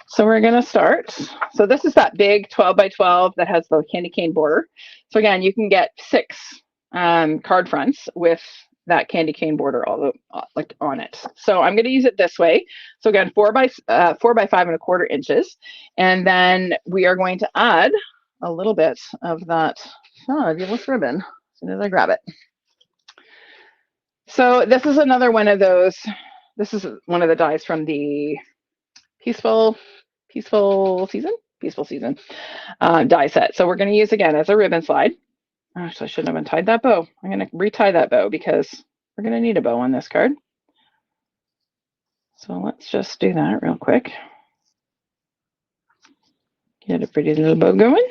So we're going to start. So this is that big 12 by 12 that has the candy cane border. So again, you can get 6 card fronts with that candy cane border all like on it. So I'm going to use it this way. So again, 4 by 5¼ inches, and then we are going to add a little bit of that fabulous ribbon as soon as I grab it. So this is another one of those. This is one of the dies from the Peaceful Season die set. So we're going to use again as a ribbon slide. Actually, I shouldn't have untied that bow. I'm going to retie that bow because we're going to need a bow on this card. So let's just do that real quick. Get a pretty little bow going.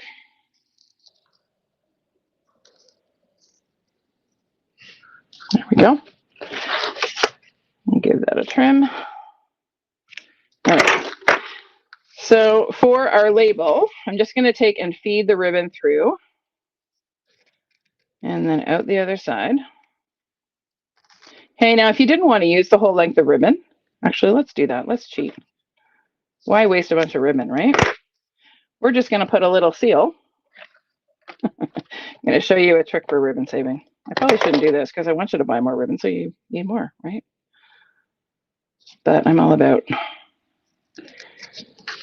There we go. I'll give that a trim. All right. So for our label, I'm just going to take and feed the ribbon through and then out the other side. Hey, now if you didn't want to use the whole length of ribbon, actually, let's do that. Let's cheat. Why waste a bunch of ribbon, right? We're just going to put a little seal. I'm going to show you a trick for ribbon saving. I probably shouldn't do this because I want you to buy more ribbon, so you need more, right? But I'm all about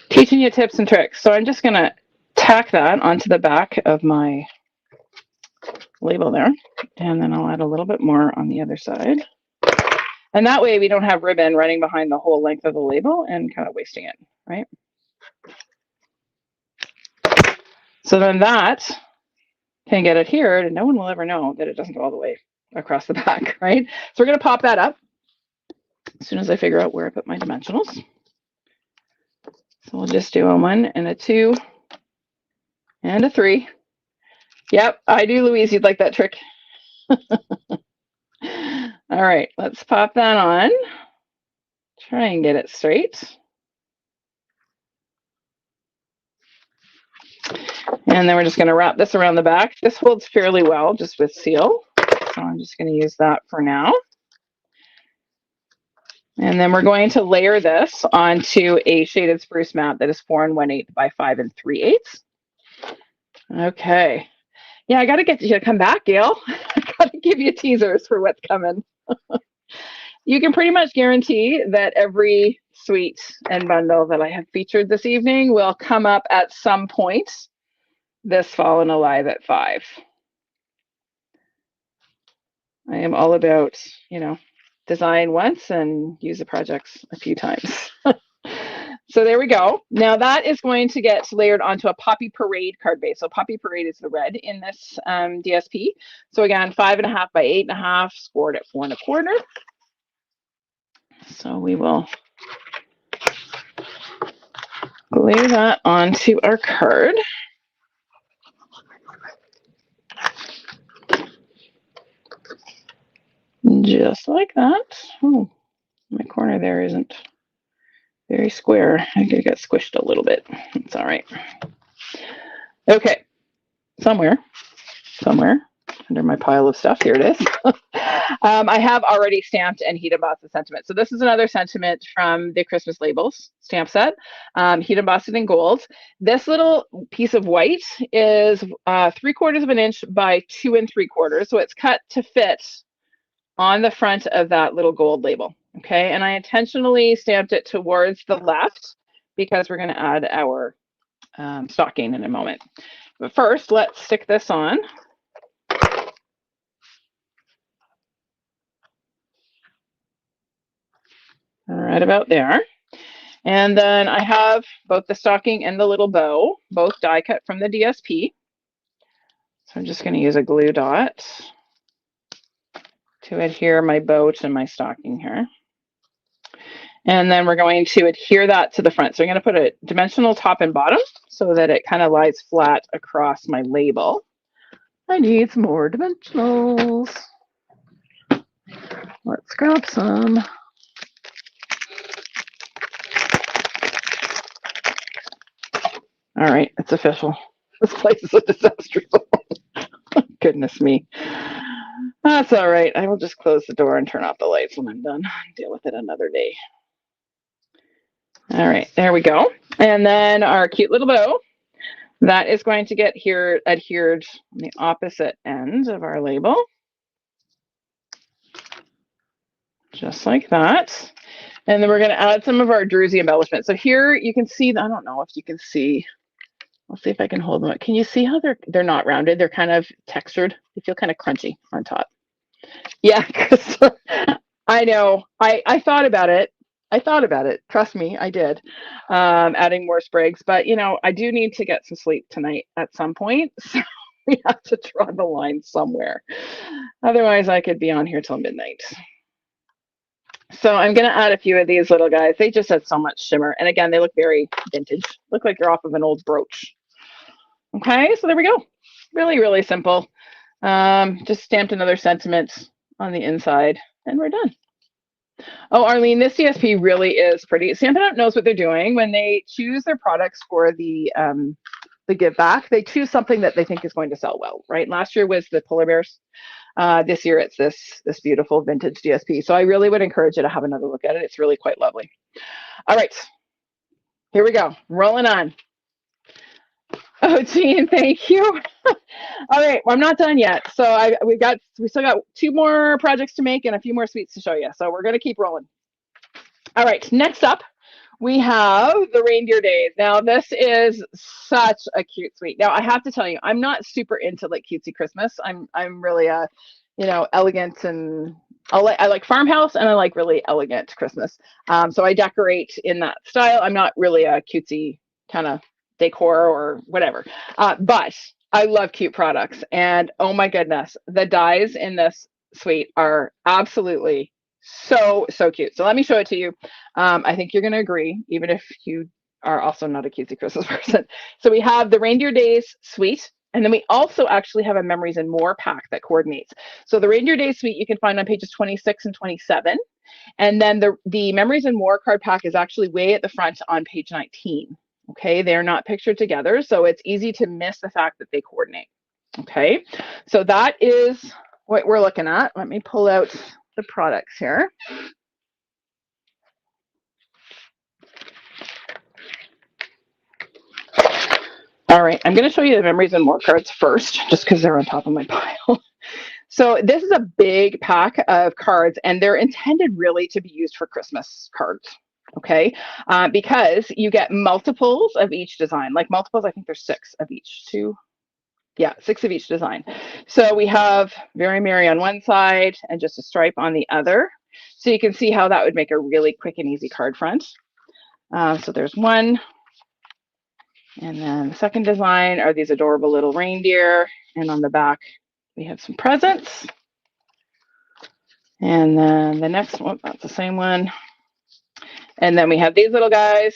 teaching you tips and tricks. So I'm just going to tack that onto the back of my label there, and then I'll add a little bit more on the other side. And that way we don't have ribbon running behind the whole length of the label and kind of wasting it, right? So then that can get adhered, and no one will ever know that it doesn't go all the way across the back, right? So we're going to pop that up as soon as I figure out where I put my dimensionals. So we'll just do a 1 and a 2 and a 3. Yep, I do, Louise. You'd like that trick. All right, let's pop that on. Try and get it straight. And then we're just going to wrap this around the back. This holds fairly well just with seal. So I'm just going to use that for now. And then we're going to layer this onto a shaded spruce mat that is 4 1/8 by 5 3/8. Okay. Yeah, I got to get you to come back, Gail. I got to give you teasers for what's coming. You can pretty much guarantee that every suite and bundle that I have featured this evening will come up at some point this fall and alive at 5. I am all about, design once and use the projects a few times. So there we go. Now that is going to get layered onto a Poppy Parade card base. So Poppy Parade is the red in this DSP. So again, 5.5 by 8.5, scored at 4 1/4. So we will layer that onto our card. Just like that. Oh, my corner there isn't very square. I think it got squished a little bit. It's all right. Okay, somewhere under my pile of stuff. Here it is. I have already stamped and heat embossed the sentiment. So this is another sentiment from the Christmas labels stamp set, heat embossed in gold. This little piece of white is 3/4 of an inch by 2 3/4. So it's cut to fit on the front of that little gold label. Okay, and I intentionally stamped it towards the left because we're going to add our stocking in a moment. But first, let's stick this on. Right about there. And then I have both the stocking and the little bow, both die cut from the DSP. So I'm just going to use a glue dot to adhere my bow to my stocking here. And then we're going to adhere that to the front. So I'm going to put a dimensional top and bottom so that it kind of lies flat across my label. I need some more dimensionals. Let's grab some. All right, it's official. This place is a disaster. Goodness me. That's all right. I will just close the door and turn off the lights when I'm done. Deal with it another day. All right, there we go. And then our cute little bow. That is going to get here adhered on the opposite end of our label. Just like that. And then we're going to add some of our druzy embellishment. So here you can see, I don't know if you can see, I'll see if I can hold them up. Can you see how they're not rounded? They're kind of textured. They feel kind of crunchy on top. Yeah, I know. I thought about it. I thought about it. Trust me, I did. Adding more sprigs, but you know, I do need to get some sleep tonight at some point. So we have to draw the line somewhere. Otherwise, I could be on here till midnight. So I'm going to add a few of these little guys. They just have so much shimmer. And again, they look very vintage. Look like they're off of an old brooch. Okay, so there we go. Really, really simple. Just stamped another sentiment on the inside and we're done. Oh, Arlene, this CSP really is pretty. Stampin' Up! Knows what they're doing. When they choose their products for the give back, they choose something that they think is going to sell well, right? Last year was the polar bears. This year it's this beautiful vintage DSP. So I really would encourage you to have another look at it. It's really quite lovely. All right, here we go. Rolling on. Oh, Jean, thank you. All right, well, I'm not done yet. So we still got 2 more projects to make and a few more sweets to show you. So we're going to keep rolling. All right, next up, we have the Reindeer Days. Now, this is such a cute sweet. Now, I have to tell you, I'm not super into like cutesy Christmas. I'm really elegant, and I like farmhouse, and I like really elegant Christmas. So I decorate in that style. I'm not really a cutesy kind of decor or whatever, but I love cute products. And oh my goodness, the dies in this suite are absolutely so cute. So let me show it to you. I think you're going to agree, even if you are also not a cutesy Christmas person. So we have the Reindeer Days suite. And then we also actually have a Memories and More pack that coordinates. So the Reindeer Days suite you can find on pages 26 and 27. And then the Memories and More card pack is actually way at the front on page 19. Okay, they're not pictured together, so it's easy to miss the fact that they coordinate. Okay, so that is what we're looking at. Let me pull out the products here. All right, I'm going to show you the Memories and More cards first, just because they're on top of my pile. So this is a big pack of cards, and they're intended really to be used for Christmas cards. Okay, because you get multiples of each design. Like multiples, I think there's 6 of each. 6 of each design. So we have Very Merry on one side and just a stripe on the other. So you can see how that would make a really quick and easy card front. So there's one. And then the second design are these adorable little reindeer. And on the back, we have some presents. And then the next one, that's the same one. And then we have these little guys,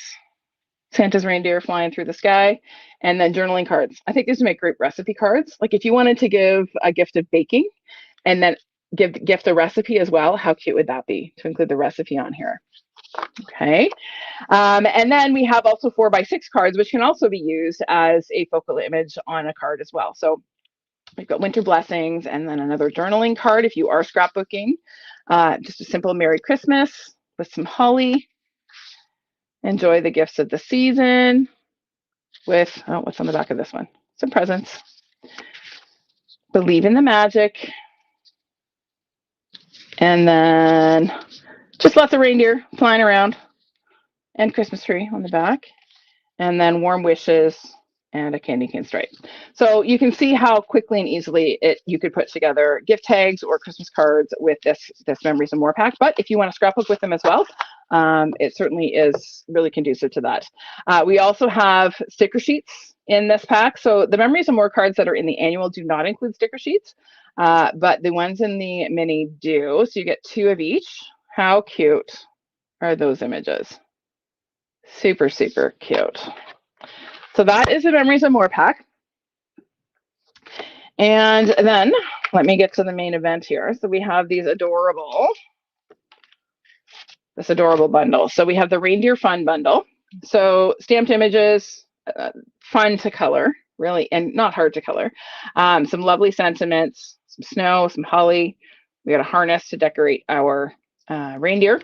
Santa's reindeer flying through the sky, and then journaling cards. I think these would make great recipe cards. Like if you wanted to give a gift of baking and then gift a recipe as well, how cute would that be to include the recipe on here? Okay. And then we have also 4x6 cards, which can also be used as a focal image on a card as well. So we've got Winter Blessings and then another journaling card if you are scrapbooking. Just a simple Merry Christmas with some holly. Enjoy the gifts of the season with, what's on the back of this one? Some presents. Believe in the magic. And then just lots of reindeer flying around and Christmas tree on the back. And then warm wishes and a candy cane stripe. So you can see how quickly and easily you could put together gift tags or Christmas cards with this Memories and More pack. But if you want to scrapbook with them as well, it certainly is really conducive to that. We also have sticker sheets in this pack. So the Memories and More cards that are in the annual do not include sticker sheets, but the ones in the mini do. So you get 2 of each. How cute are those images? Super, super cute. So that is the Memories and More pack. And then let me get to the main event here. So we have this adorable bundle. So we have the Reindeer Fun bundle. So stamped images, fun to color. really, and not hard to color. Some lovely sentiments, some snow, some holly. We got a harness to decorate our reindeer.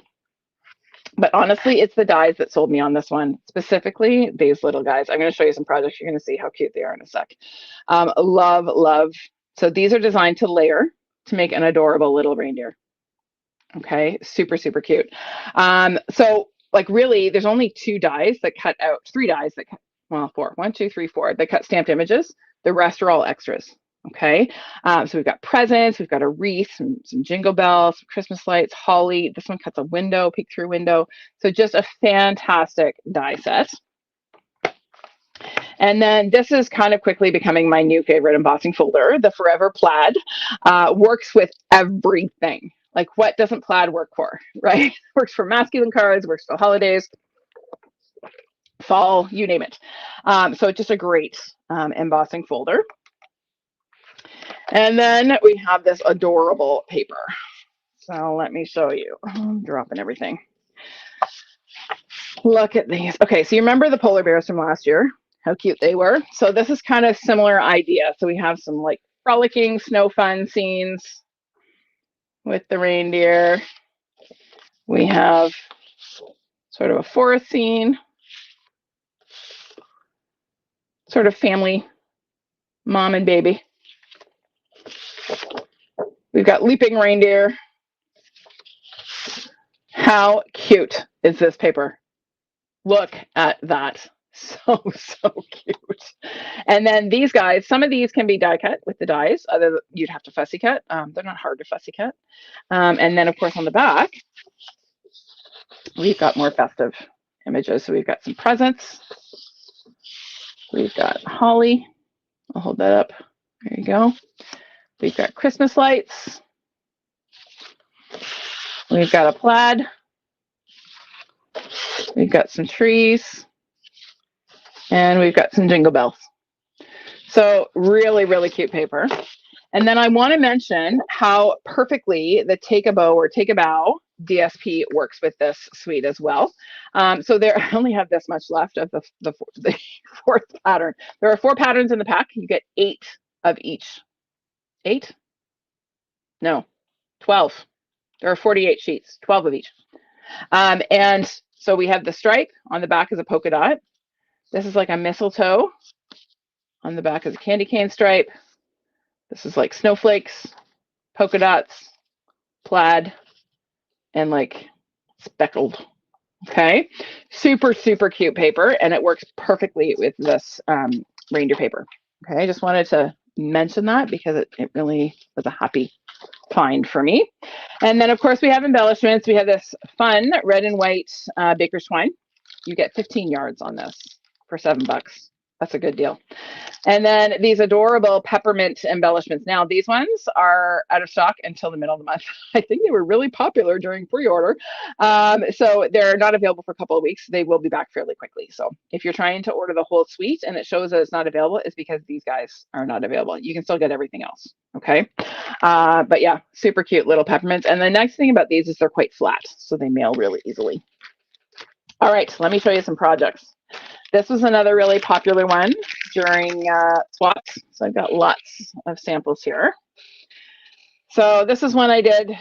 But honestly, it's the dies that sold me on this one, specifically these little guys. I'm going to show you some projects. You're going to see how cute they are in a sec. Love, love. So these are designed to layer to make an adorable little reindeer. Okay, super, super cute. So like really, there's only two dies that cut out, three dies that cut, well, four, 1, 2, 3, 4, that cut stamped images. The rest are all extras. Okay, so we've got presents, we've got a wreath, some jingle bells, some Christmas lights, holly. This one cuts a window, peek through window. So just a fantastic die set. And then this is kind of quickly becoming my new favorite embossing folder, the Forever Plaid. Works with everything. Like what doesn't plaid work for, right? Works for masculine cards, works for holidays, fall, you name it. So it's just a great embossing folder. And then we have this adorable paper. So let me show you. I'm dropping everything. Look at these. Okay, so you remember the polar bears from last year? How cute they were. So this is kind of similar idea. So we have some like frolicking snow fun scenes with the reindeer. We have sort of a forest scene, sort of family, mom and baby. We've got leaping reindeer. How cute is this paper? Look at that. So cute. And then these guys, some of these can be die cut with the dies. Other you'd have to fussy cut. They're not hard to fussy cut. And then of course on the back, we've got more festive images. So we've got some presents. We've got holly. I'll hold that up. There you go. We've got Christmas lights. We've got a plaid. We've got some trees. And we've got some jingle bells. So really, really cute paper. And then I want to mention how perfectly the Take a Bow or Take a Bow DSP works with this suite as well. So there, I only have this much left of the fourth pattern. There are 4 patterns in the pack. You get 8 of each. 8? No, 12. There are 48 sheets, 12 of each. And so we have the stripe on the back is a polka dot. This is like a mistletoe. On the back is a candy cane stripe. This is like snowflakes, polka dots, plaid, and like speckled. Okay, super, super cute paper, and it works perfectly with this reindeer paper. Okay, I just wanted to mention that because it really was a happy find for me. And then of course we have embellishments. We have this fun red and white baker's twine. You get 15 yards on this for $7. That's a good deal. And then these adorable peppermint embellishments. Now, these ones are out of stock until the middle of the month. I think they were really popular during pre-order. So they're not available for a couple of weeks. They will be back fairly quickly. So if you're trying to order the whole suite and it shows that it's not available, it's because these guys are not available. You can still get everything else. Okay. But yeah, super cute little peppermints. And the nice thing about these is they're quite flat, so they mail really easily. All right, let me show you some projects. This was another really popular one during swaps. So I've got lots of samples here. So this is one I did,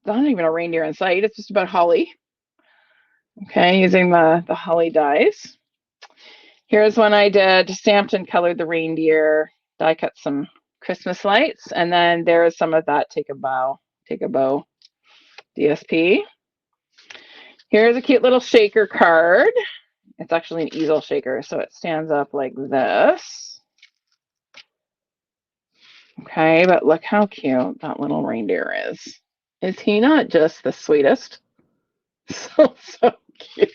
not even a reindeer in sight, it's just about holly. Okay, using the holly dies. Here's one I did, stamped and colored the reindeer, die cut some Christmas lights, and then there is some of that Take a Bow DSP. Here's a cute little shaker card. It's actually an easel shaker, so it stands up like this. Okay, but look how cute that little reindeer is. Is he not just the sweetest? So cute.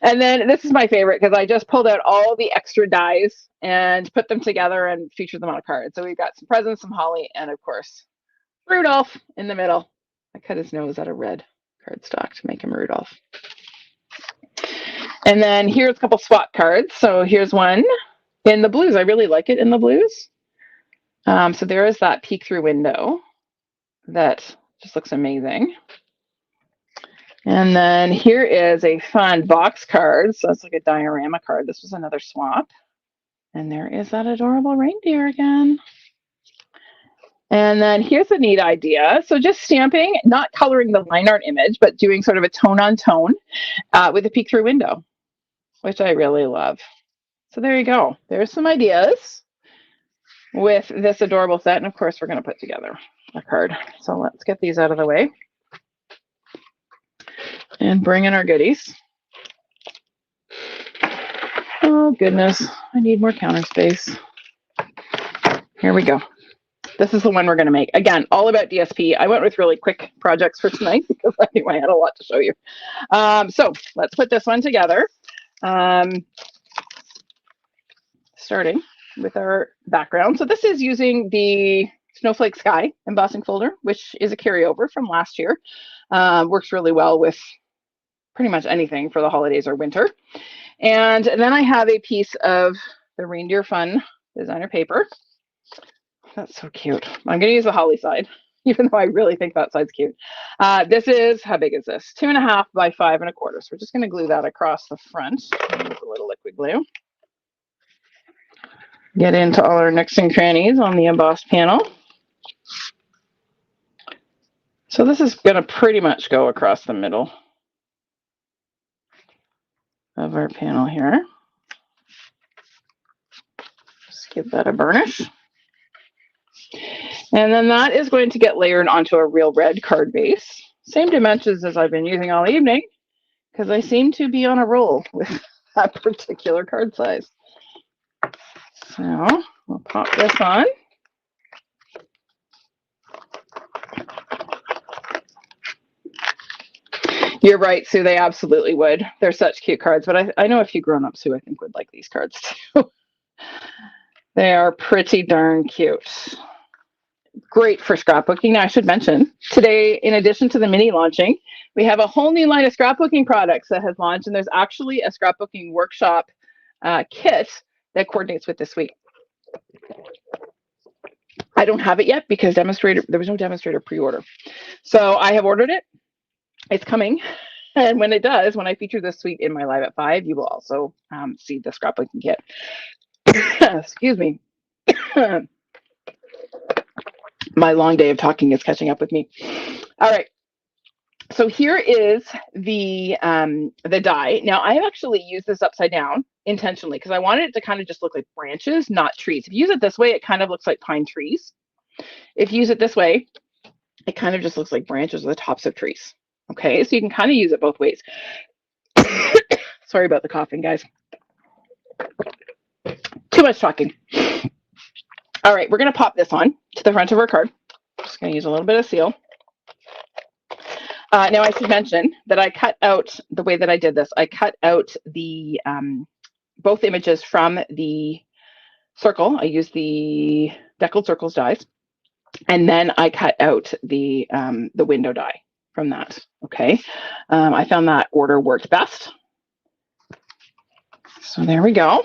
And then this is my favorite because I just pulled out all the extra dies and put them together and featured them on a card. So we've got some presents, some holly, and of course, Rudolph in the middle. I cut his nose out of red cardstock to make him Rudolph. And then here's a couple swap cards. So here's one in the blues. I really like it in the blues. So there is that peek through window that just looks amazing. And then here is a fun box card. So it's like a diorama card. This was another swap. And there is that adorable reindeer again. And then here's a neat idea. So just stamping, not coloring the line art image, but doing sort of a tone on tone with a peek through window, which I really love. So there you go. There's some ideas with this adorable set. And of course, we're going to put together a card. So let's get these out of the way and bring in our goodies. Oh, goodness. I need more counter space. Here we go. This is the one we're going to make. Again, all about DSP. I went with really quick projects for tonight because I knew I had a lot to show you. So let's put this one together. Starting with our background. So this is using the Snowflake Sky embossing folder, which is a carryover from last year. Works really well with pretty much anything for the holidays or winter. And then I have a piece of the Reindeer Fun designer paper. That's so cute. I'm going to use the holly side, even though I really think that side's cute. This is, how big is this? 2.5 by 5 1/4. So we're just going to glue that across the front with a little liquid glue. Get into all our nooks and crannies on the embossed panel. So this is going to pretty much go across the middle of our panel here. Just give that a burnish. And then that is going to get layered onto a real red card base. Same dimensions as I've been using all evening, because I seem to be on a roll with that particular card size. So we'll pop this on. You're right, Sue, they absolutely would. They're such cute cards, but I know a few grown-ups who I think would like these cards too. They are pretty darn cute. Great for scrapbooking. Now, I should mention, today, in addition to the mini launching, we have a whole new line of scrapbooking products that has launched, and there's actually a scrapbooking workshop kit that coordinates with this week. I don't have it yet because there was no demonstrator pre-order. So I have ordered it. It's coming. And when it does, when I feature this suite in my Live at 5, you will also see the scrapbooking kit. Excuse me. My long day of talking is catching up with me. All right. So here is the die. Now, I have actually used this upside down intentionally because I wanted it to kind of just look like branches, not trees. If you use it this way, it kind of looks like pine trees. If you use it this way, it kind of just looks like branches or the tops of trees. Okay, so you can kind of use it both ways. Sorry about the coughing, guys. Too much talking. All right, we're going to pop this on to the front of our card. Just going to use a little bit of seal. Now, I should mention that I cut out, the way that I did this, I cut out the both images from the circle. I used the Deckled Circles dies, and then I cut out the window die from that. Okay, I found that order worked best. So there we go.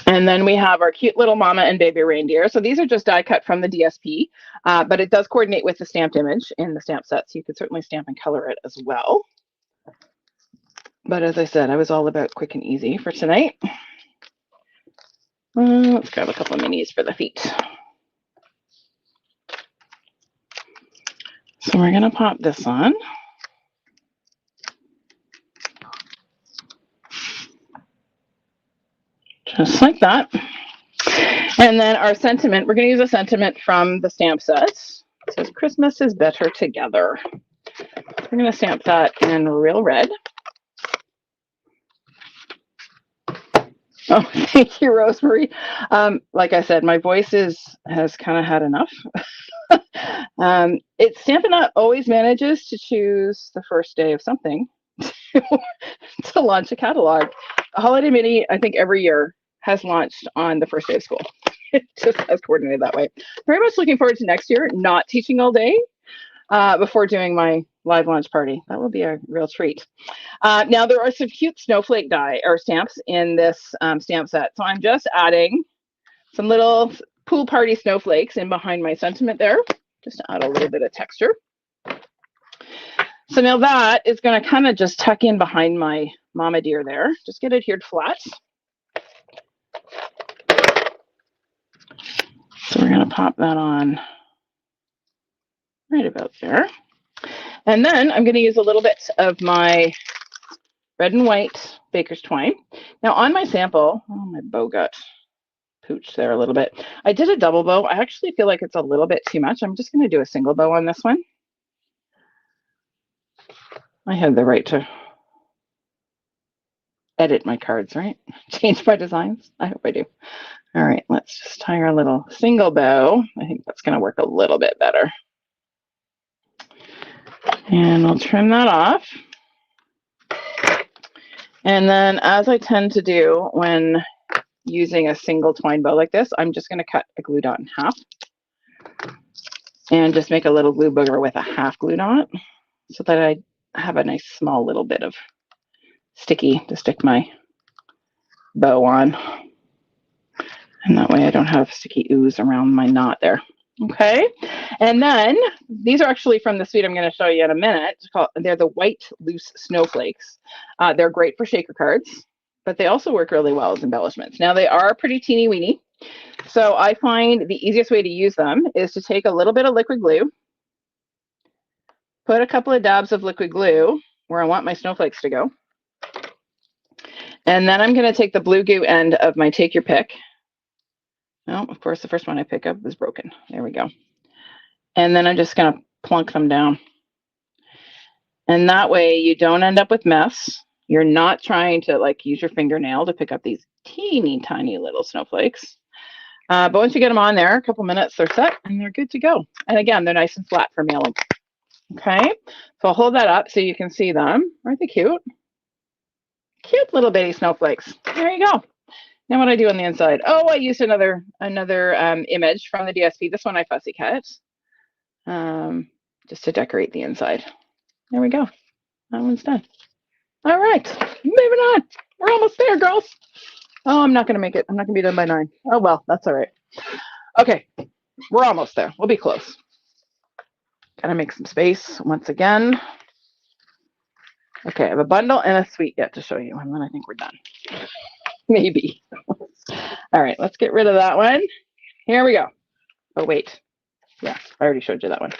And then we have our cute little mama and baby reindeer. So these are just die cut from the DSP, but it does coordinate with the stamped image in the stamp set. So you could certainly stamp and color it as well. But as I said, I was all about quick and easy for tonight. Let's grab a couple of minis for the feet. So we're going to pop this on. Just like that. And then our sentiment, we're going to use a sentiment from the stamp set. It says, Christmas is better together. We're going to stamp that in real red. Oh, thank you, Rosemary. Like I said, my voice has kind of had enough. Stampin' Up! Always manages to choose the first day of something to launch a catalog. A holiday mini, I think every year, has launched on the first day of school. It just has coordinated that way. Very much looking forward to next year, not teaching all day before doing my live launch party. That will be a real treat. Now, there are some cute snowflake die or stamps in this stamp set. So I'm just adding some little pool party snowflakes in behind my sentiment there, just to add a little bit of texture. So now that is going to kind of just tuck in behind my mama deer there. Just get it adhered flat. going to pop that on right about there. And then I'm going to use a little bit of my red and white baker's twine. Now on my sample, oh, my bow got pooched there a little bit. I did a double bow. I actually feel like it's a little bit too much. I'm just going to do a single bow on this one. I have the right to edit my cards, right? Change my designs. I hope I do. All right, let's just tie our little single bow. I think that's going to work a little bit better. And I'll trim that off. And then, as I tend to do when using a single twine bow like this, I'm just going to cut a glue dot in half and just make a little glue booger with a half glue dot so that I have a nice small little bit of sticky to stick my bow on. And that way I don't have sticky ooze around my knot there. Okay, and then these are actually from the suite I'm going to show you in a minute. They're the white loose snowflakes. They're great for shaker cards, but they also work really well as embellishments. Now they are pretty teeny weeny, so I find the easiest way to use them is to take a little bit of liquid glue, put a couple of dabs of liquid glue where I want my snowflakes to go, and then I'm going to take the blue goo end of my Take Your Pick. Well, of course, the first one I pick up is broken. There we go. And then I'm just going to plunk them down. And that way you don't end up with mess. You're not trying to like use your fingernail to pick up these teeny tiny little snowflakes. But once you get them on there, a couple minutes, they're set and they're good to go. And again, they're nice and flat for mailing. Okay, so I'll hold that up so you can see them. Aren't they cute? Cute little bitty snowflakes. There you go. Now what I do on the inside? Oh, I used another image from the DSP. This one I fussy cut just to decorate the inside. There we go. That one's done. All right, moving on. We're almost there, girls. Oh, I'm not going to make it. I'm not going to be done by 9. Oh, well, that's all right. Okay, we're almost there. We'll be close. Gotta make some space once again. Okay, I have a bundle and a suite yet to show you, and then I think we're done. Maybe. All right, let's get rid of that one. Here we go. Oh, wait. Yeah, I already showed you that one.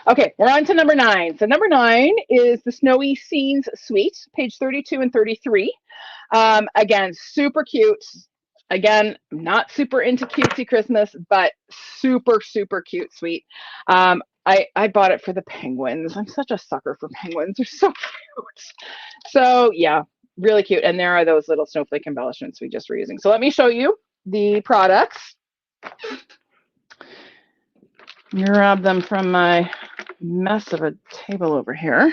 Okay, we're on to number 9. So number 9 is the Snowy Scenes Suite, page 32 and 33. Again, super cute. Again, not super into cutesy Christmas, but super, super cute suite. I bought it for the penguins. I'm such a sucker for penguins. They're so cute. So yeah, really cute. And there are those little snowflake embellishments we just were using. So let me show you the products. Grab them from my mess of a table over here.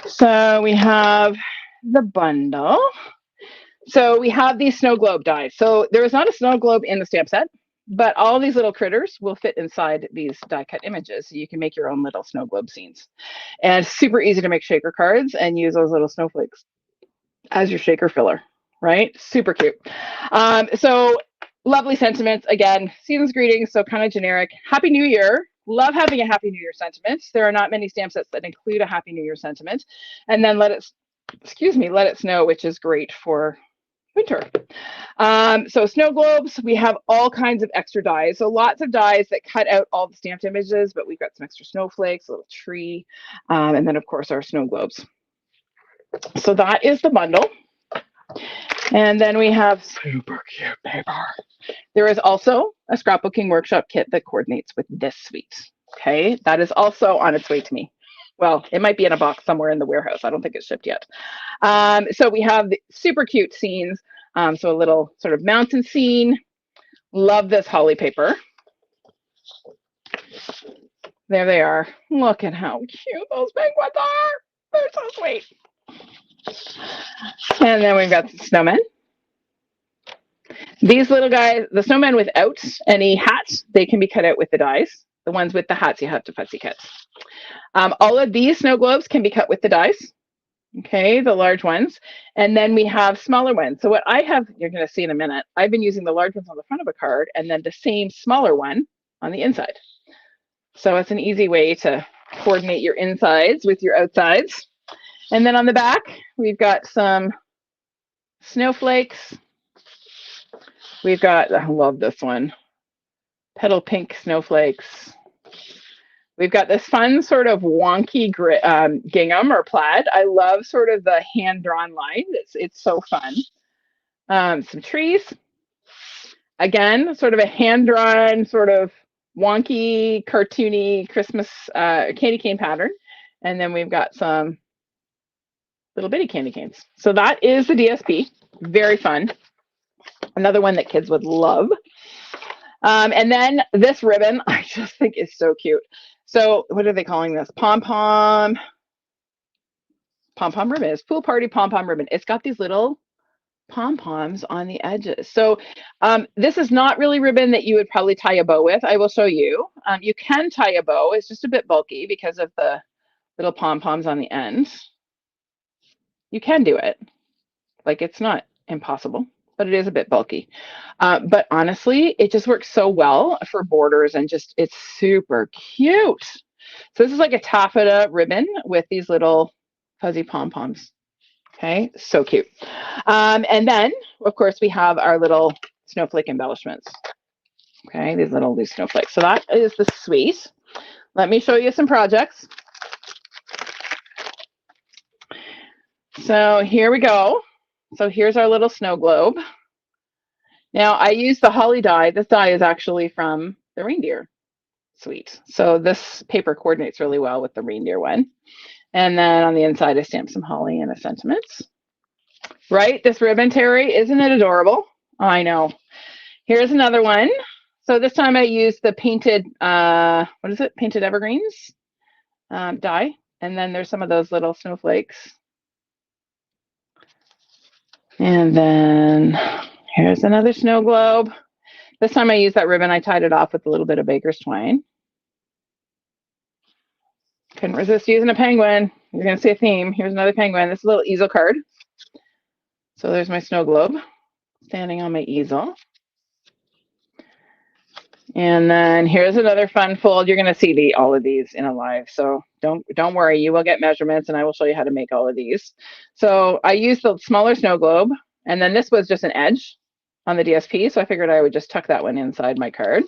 So we have the bundle. So we have these snow globe dies. So there is not a snow globe in the stamp set, but all these little critters will fit inside these die cut images. So you can make your own little snow globe scenes. And it's super easy to make shaker cards and use those little snowflakes as your shaker filler, right? Super cute. So lovely sentiments. Again, season's greetings, so kind of generic. Happy New Year. Love having a Happy New Year sentiment. There are not many stamp sets that include a Happy New Year sentiment. And then let it snow, which is great for winter. So snow globes, we have all kinds of extra dies. So lots of dies that cut out all the stamped images, but we've got some extra snowflakes, a little tree, and then of course our snow globes. So that is the bundle. And then we have super cute paper. There is also a scrapbooking workshop kit that coordinates with this suite. Okay, that is also on its way to me. Well, it might be in a box somewhere in the warehouse. I don't think it's shipped yet. So we have the super cute scenes. So a little sort of mountain scene. Love this holly paper. There they are. Look at how cute those penguins are. They're so sweet. And then we've got the snowmen. These little guys, the snowmen without any hats, they can be cut out with the dies. The ones with the hats, you have to fussy cut. All of these snow globes can be cut with the dies. Okay, the large ones. And then we have smaller ones. So what I have, you're going to see in a minute, I've been using the large ones on the front of a card and then the same smaller one on the inside. So it's an easy way to coordinate your insides with your outsides. And then on the back, we've got some snowflakes. We've got, I love this one, petal pink snowflakes. We've got this fun sort of wonky gingham or plaid. I love sort of the hand-drawn line. It's so fun. Some trees. Again, sort of a hand-drawn, sort of wonky, cartoony Christmas candy cane pattern. And then we've got some little bitty candy canes. So that is the DSP. Very fun. Another one that kids would love. And then this ribbon, I just think is so cute. So what are they calling this? Pom-pom ribbon. It's pool party pom-pom ribbon. It's got these little pom-poms on the edges. So this is not really ribbon that you would probably tie a bow with. I will show you. You can tie a bow. It's just a bit bulky because of the little pom-poms on the end. You can do it. Like, it's not impossible, but it is a bit bulky. But honestly, it just works so well for borders and just, it's super cute. So this is like a taffeta ribbon with these little fuzzy pom-poms. Okay, so cute. And then, of course, we have our little snowflake embellishments. Okay, these little loose snowflakes. So that is the suite. Let me show you some projects. So here we go. So here's our little snow globe. Now I use the holly die. This die is actually from the reindeer suite. So this paper coordinates really well with the reindeer one. And then on the inside, I stamped some holly and a sentiments. Right, this ribbon, Terry, isn't it adorable? I know. Here's another one. So this time I used the painted, what is it? Painted evergreens die. And then there's some of those little snowflakes. And then here's another snow globe. This time I used that ribbon. I tied it off with a little bit of baker's twine. Couldn't resist using a penguin. You're going to see a theme. Here's another penguin. This is a little easel card. So there's my snow globe standing on my easel. And then here's another fun fold. You're going to see all of these in a live. So don't worry. You will get measurements and I will show you how to make all of these. So I used the smaller snow globe. And then this was just an edge on the DSP. So I figured I would just tuck that one inside my card.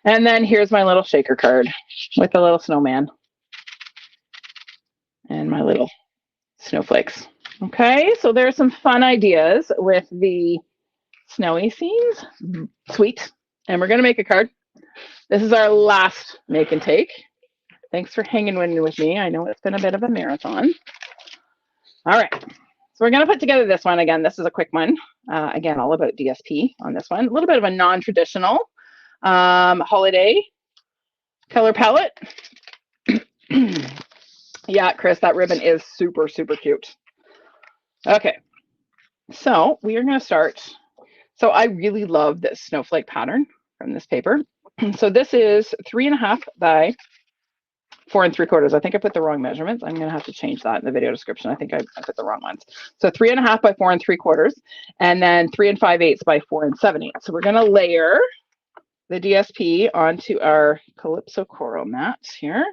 And then here's my little shaker card with the little snowman and my little snowflakes. Okay, so there's some fun ideas with the snowy scenes. Sweet. And we're going to make a card. This is our last make and take. Thanks for hanging with me. I know it's been a bit of a marathon. All right. So we're going to put together this one. Again, this is a quick one. Again, all about DSP on this one. A little bit of a non-traditional holiday color palette. Yeah, Chris, that ribbon is super, super cute. Okay, so we are going to start. So I really love this snowflake pattern from this paper. So this is 3.5 by 4 3/4. I think I put the wrong measurements. I'm going to have to change that in the video description. I think I put the wrong ones. So 3.5 by 4 3/4, and then 3 5/8 by 4 7/8. So we're going to layer the DSP onto our Calypso coral mat here.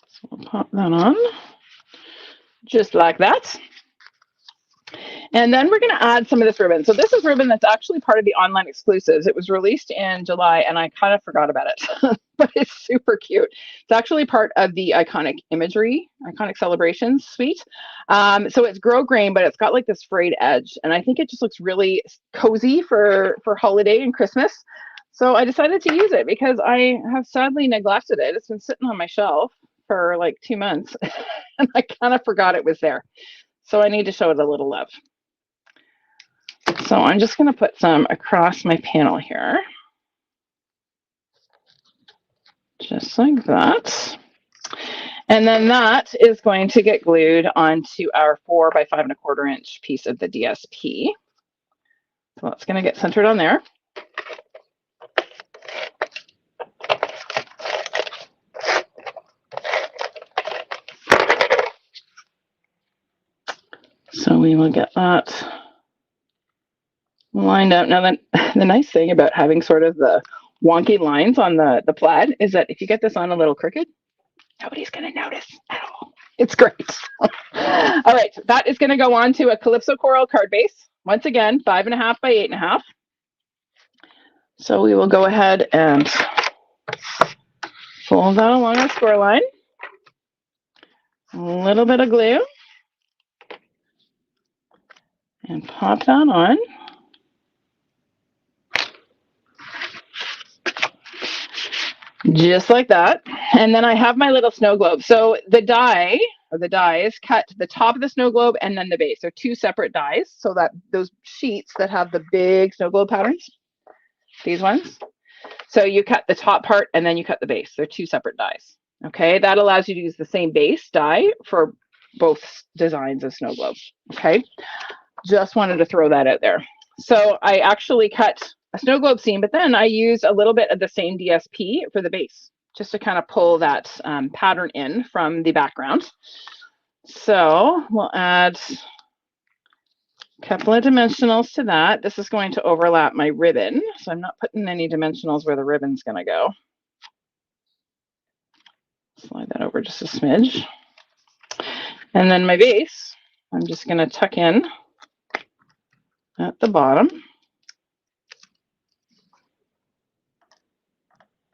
So we'll pop that on just like that. And then we're going to add some of this ribbon. So this is ribbon that's actually part of the online exclusives. It was released in July and I kind of forgot about it, but it's super cute. It's actually part of the Iconic Imagery, Iconic Celebrations suite. So it's grow grain, but it's got like this frayed edge. And I think it just looks really cozy for holiday and Christmas. So I decided to use it because I have sadly neglected it. It's been sitting on my shelf for like 2 months and I kind of forgot it was there. So I need to show it a little love. So I'm just going to put some across my panel here. Just like that. And then that is going to get glued onto our 4 by 5 1/4 inch piece of the DSP. So that's going to get centered on there. So we will get that lined up. Now, the nice thing about having sort of the wonky lines on the plaid is that if you get this on a little crooked, nobody's going to notice at all. It's great. All right, that is going to go on to a Calypso Coral card base. Once again, 5.5 by 8.5. So we will go ahead and fold that along our score line. A little bit of glue. And pop that on. Just like that. And then I have my little snow globe. So the die, or the dies, cut the top of the snow globe and then the base. They're two separate dies, so that those sheets that have the big snow globe patterns, these ones. So you cut the top part and then you cut the base. They're two separate dies. Okay, that allows you to use the same base die for both designs of snow globes. Okay, just wanted to throw that out there. So I actually cut a snow globe seam, but then I used a little bit of the same DSP for the base, just to kind of pull that pattern in from the background. So we'll add a couple of dimensionals to that. This is going to overlap my ribbon, so I'm not putting any dimensionals where the ribbon's going to go. Slide that over just a smidge. And then my base, I'm just going to tuck in at the bottom.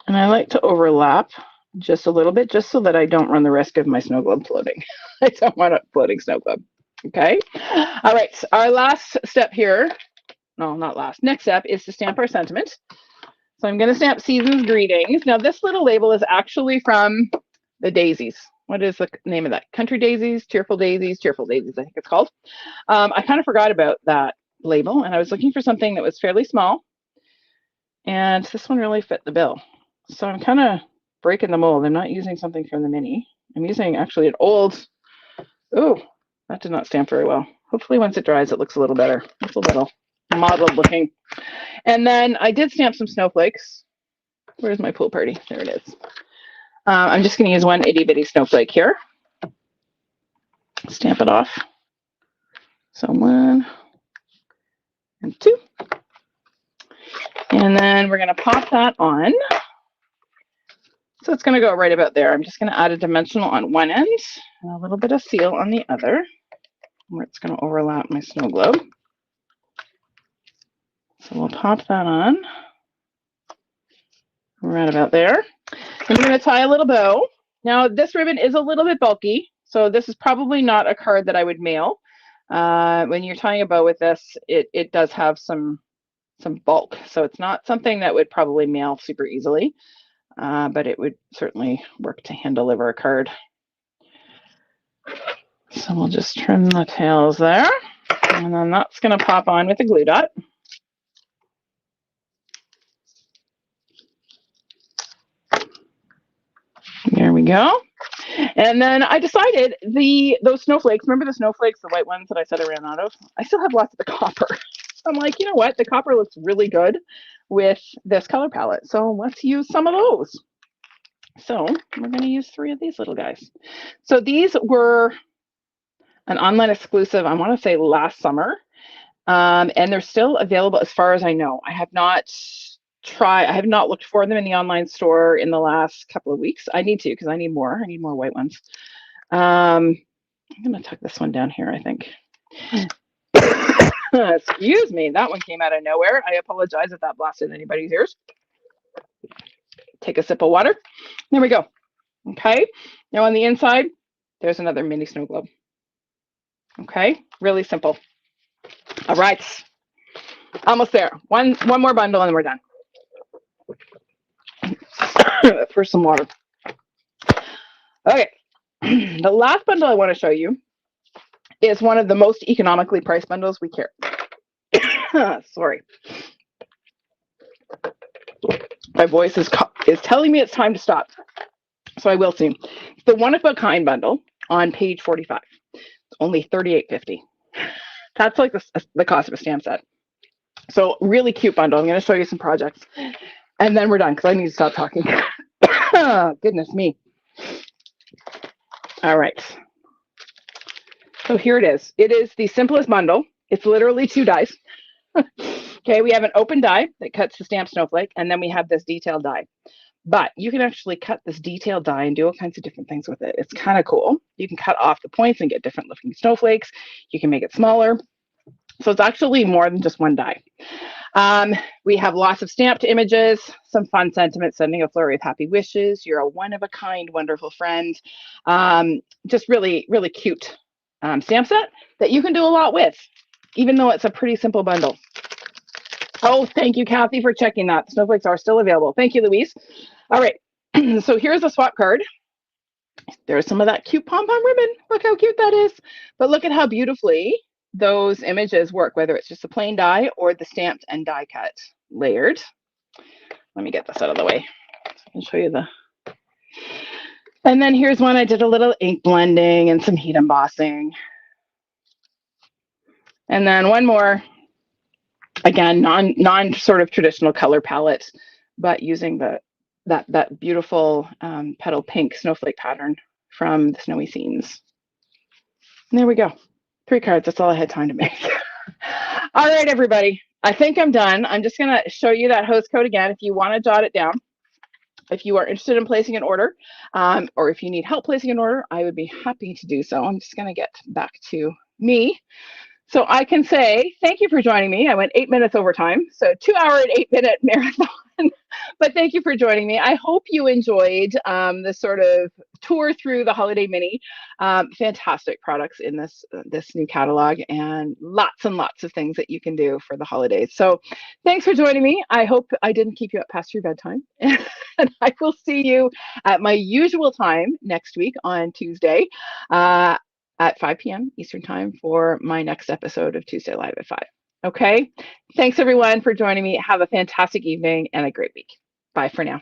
And I like to overlap just a little bit, just so that I don't run the risk of my snow globe floating. I don't want a floating snow globe. Okay. All right. So our last step here, no, not last, next step is to stamp our sentiment. So I'm going to stamp Season's Greetings. Now, this little label is actually from the daisies. What is the name of that? Country Daisies, Cheerful Daisies, I think it's called. I kind of forgot about that label, and I was looking for something that was fairly small. And this one really fit the bill. So I'm kind of breaking the mold. I'm not using something from the mini. I'm using actually an old, oh, that did not stamp very well. Hopefully once it dries, it looks a little better. It's a little mottled looking. And then I did stamp some snowflakes. Where's my pool party? There it is. I'm just going to use one itty bitty snowflake here. Stamp it off. So 1 and 2. And then we're going to pop that on. So it's going to go right about there. I'm just going to add a dimensional on one end and a little bit of seal on the other, where it's going to overlap my snow globe. So we'll pop that on right about there. And we're going to tie a little bow. Now, this ribbon is a little bit bulky, so this is probably not a card that I would mail. When you're tying a bow with this, it does have some bulk, so it's not something that would probably mail super easily. But it would certainly work to hand deliver a card. So we'll just trim the tails there. And then that's going to pop on with a glue dot. There we go. And then I decided those snowflakes, remember the snowflakes, the white ones that I said I ran out of? I still have lots of the copper. I'm like, you know what? The copper looks really good with this color palette. So let's use some of those. So we're going to use 3 of these little guys. So these were an online exclusive, I want to say last summer. And they're still available as far as I know. I have not looked for them in the online store in the last couple of weeks. I need to, because I need more white ones. I'm going to tuck this one down here, I think. Excuse me, that one came out of nowhere. I apologize if that blasted anybody's ears. Take a sip of water. There we go. Okay, now on the inside, there's another mini snow globe. Okay, really simple. All right, almost there. One more bundle and then we're done. For some water. Okay, the last bundle I want to show you is one of the most economically priced bundles we carry. Sorry. My voice is telling me it's time to stop. So I will soon. The One of a Kind bundle on page 45. It's only $38.50. That's like the cost of a stamp set. So really cute bundle. I'm going to show you some projects. And then we're done because I need to stop talking. Goodness me. All right. So here it is. It is the simplest bundle. It's literally 2 dies. Okay, we have an open die that cuts the stamped snowflake, and then we have this detailed die. but you can actually cut this detailed die and do all kinds of different things with it. It's kind of cool. You can cut off the points and get different looking snowflakes. You can make it smaller. So it's actually more than just one die. We have lots of stamped images, some fun sentiments, sending a flurry of happy wishes. You're a one-of-a-kind, wonderful friend. Just really, really cute stamp set that you can do a lot with, even though it's a pretty simple bundle. Oh, thank you, Kathy, for checking that. The snowflakes are still available. Thank you, Louise. All right, so here's a swap card. There's some of that cute pom-pom ribbon. Look how cute that is. But look at how beautifully those images work, whether it's just a plain die or the stamped and die cut layered. Let me get this out of the way. I can show you the. And then here's one I did a little ink blending and some heat embossing. And then one more, again, non sort of traditional color palette, but using that beautiful petal pink snowflake pattern from the Snowy Scenes. And there we go. 3 cards. That's all I had time to make. All right, everybody. I think I'm done. I'm just going to show you that host code again if you want to jot it down. If you are interested in placing an order, or if you need help placing an order, I would be happy to do so. I'm just going to get back to me. So I can say thank you for joining me. I went 8 minutes over time, so 2-hour and 8-minute marathon. But thank you for joining me. I hope you enjoyed this sort of tour through the holiday mini. Fantastic products in this new catalog, and lots of things that you can do for the holidays. So thanks for joining me. I hope I didn't keep you up past your bedtime. And I will see you at my usual time next week on Tuesday. At 5 p.m. Eastern Time for my next episode of Tuesday Live at 5. Okay? Thanks, everyone, for joining me. Have a fantastic evening and a great week. Bye for now.